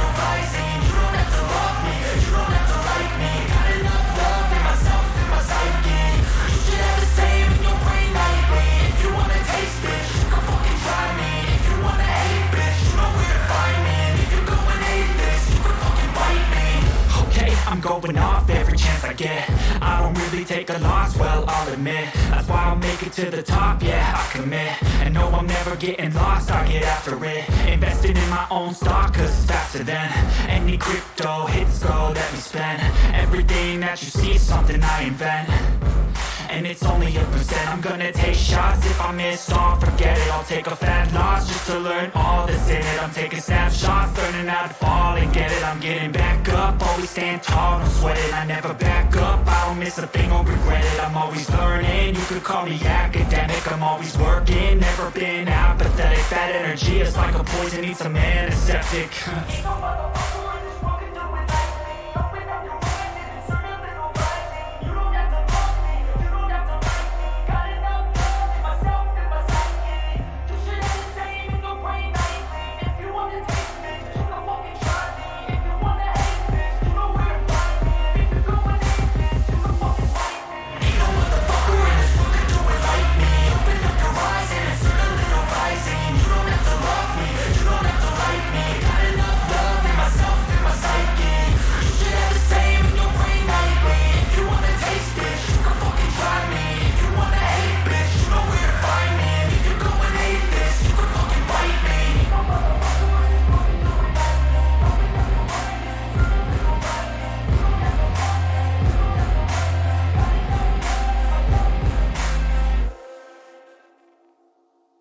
I'm going off every chance I get. I don't really take a loss, well, I'll admit. That's why I'll make it to the top, yeah, I commit. And no, I'm never getting lost, I get after it. Invested in my own stock, cause it's faster than any crypto hits go that we spend. Everything that you see is something I invent, and it's only a percent. I'm gonna take shots. If I miss all, forget it. I'll take a fat loss just to learn all that's in it. I'm taking snapshots, learning how to fall and get it. I'm getting back up, always stand tall, don't sweat it. I never back up, I don't miss a thing or regret it. I'm always learning, you could call me academic. I'm always working, never been apathetic. That energy is like a poison, needs some antiseptic.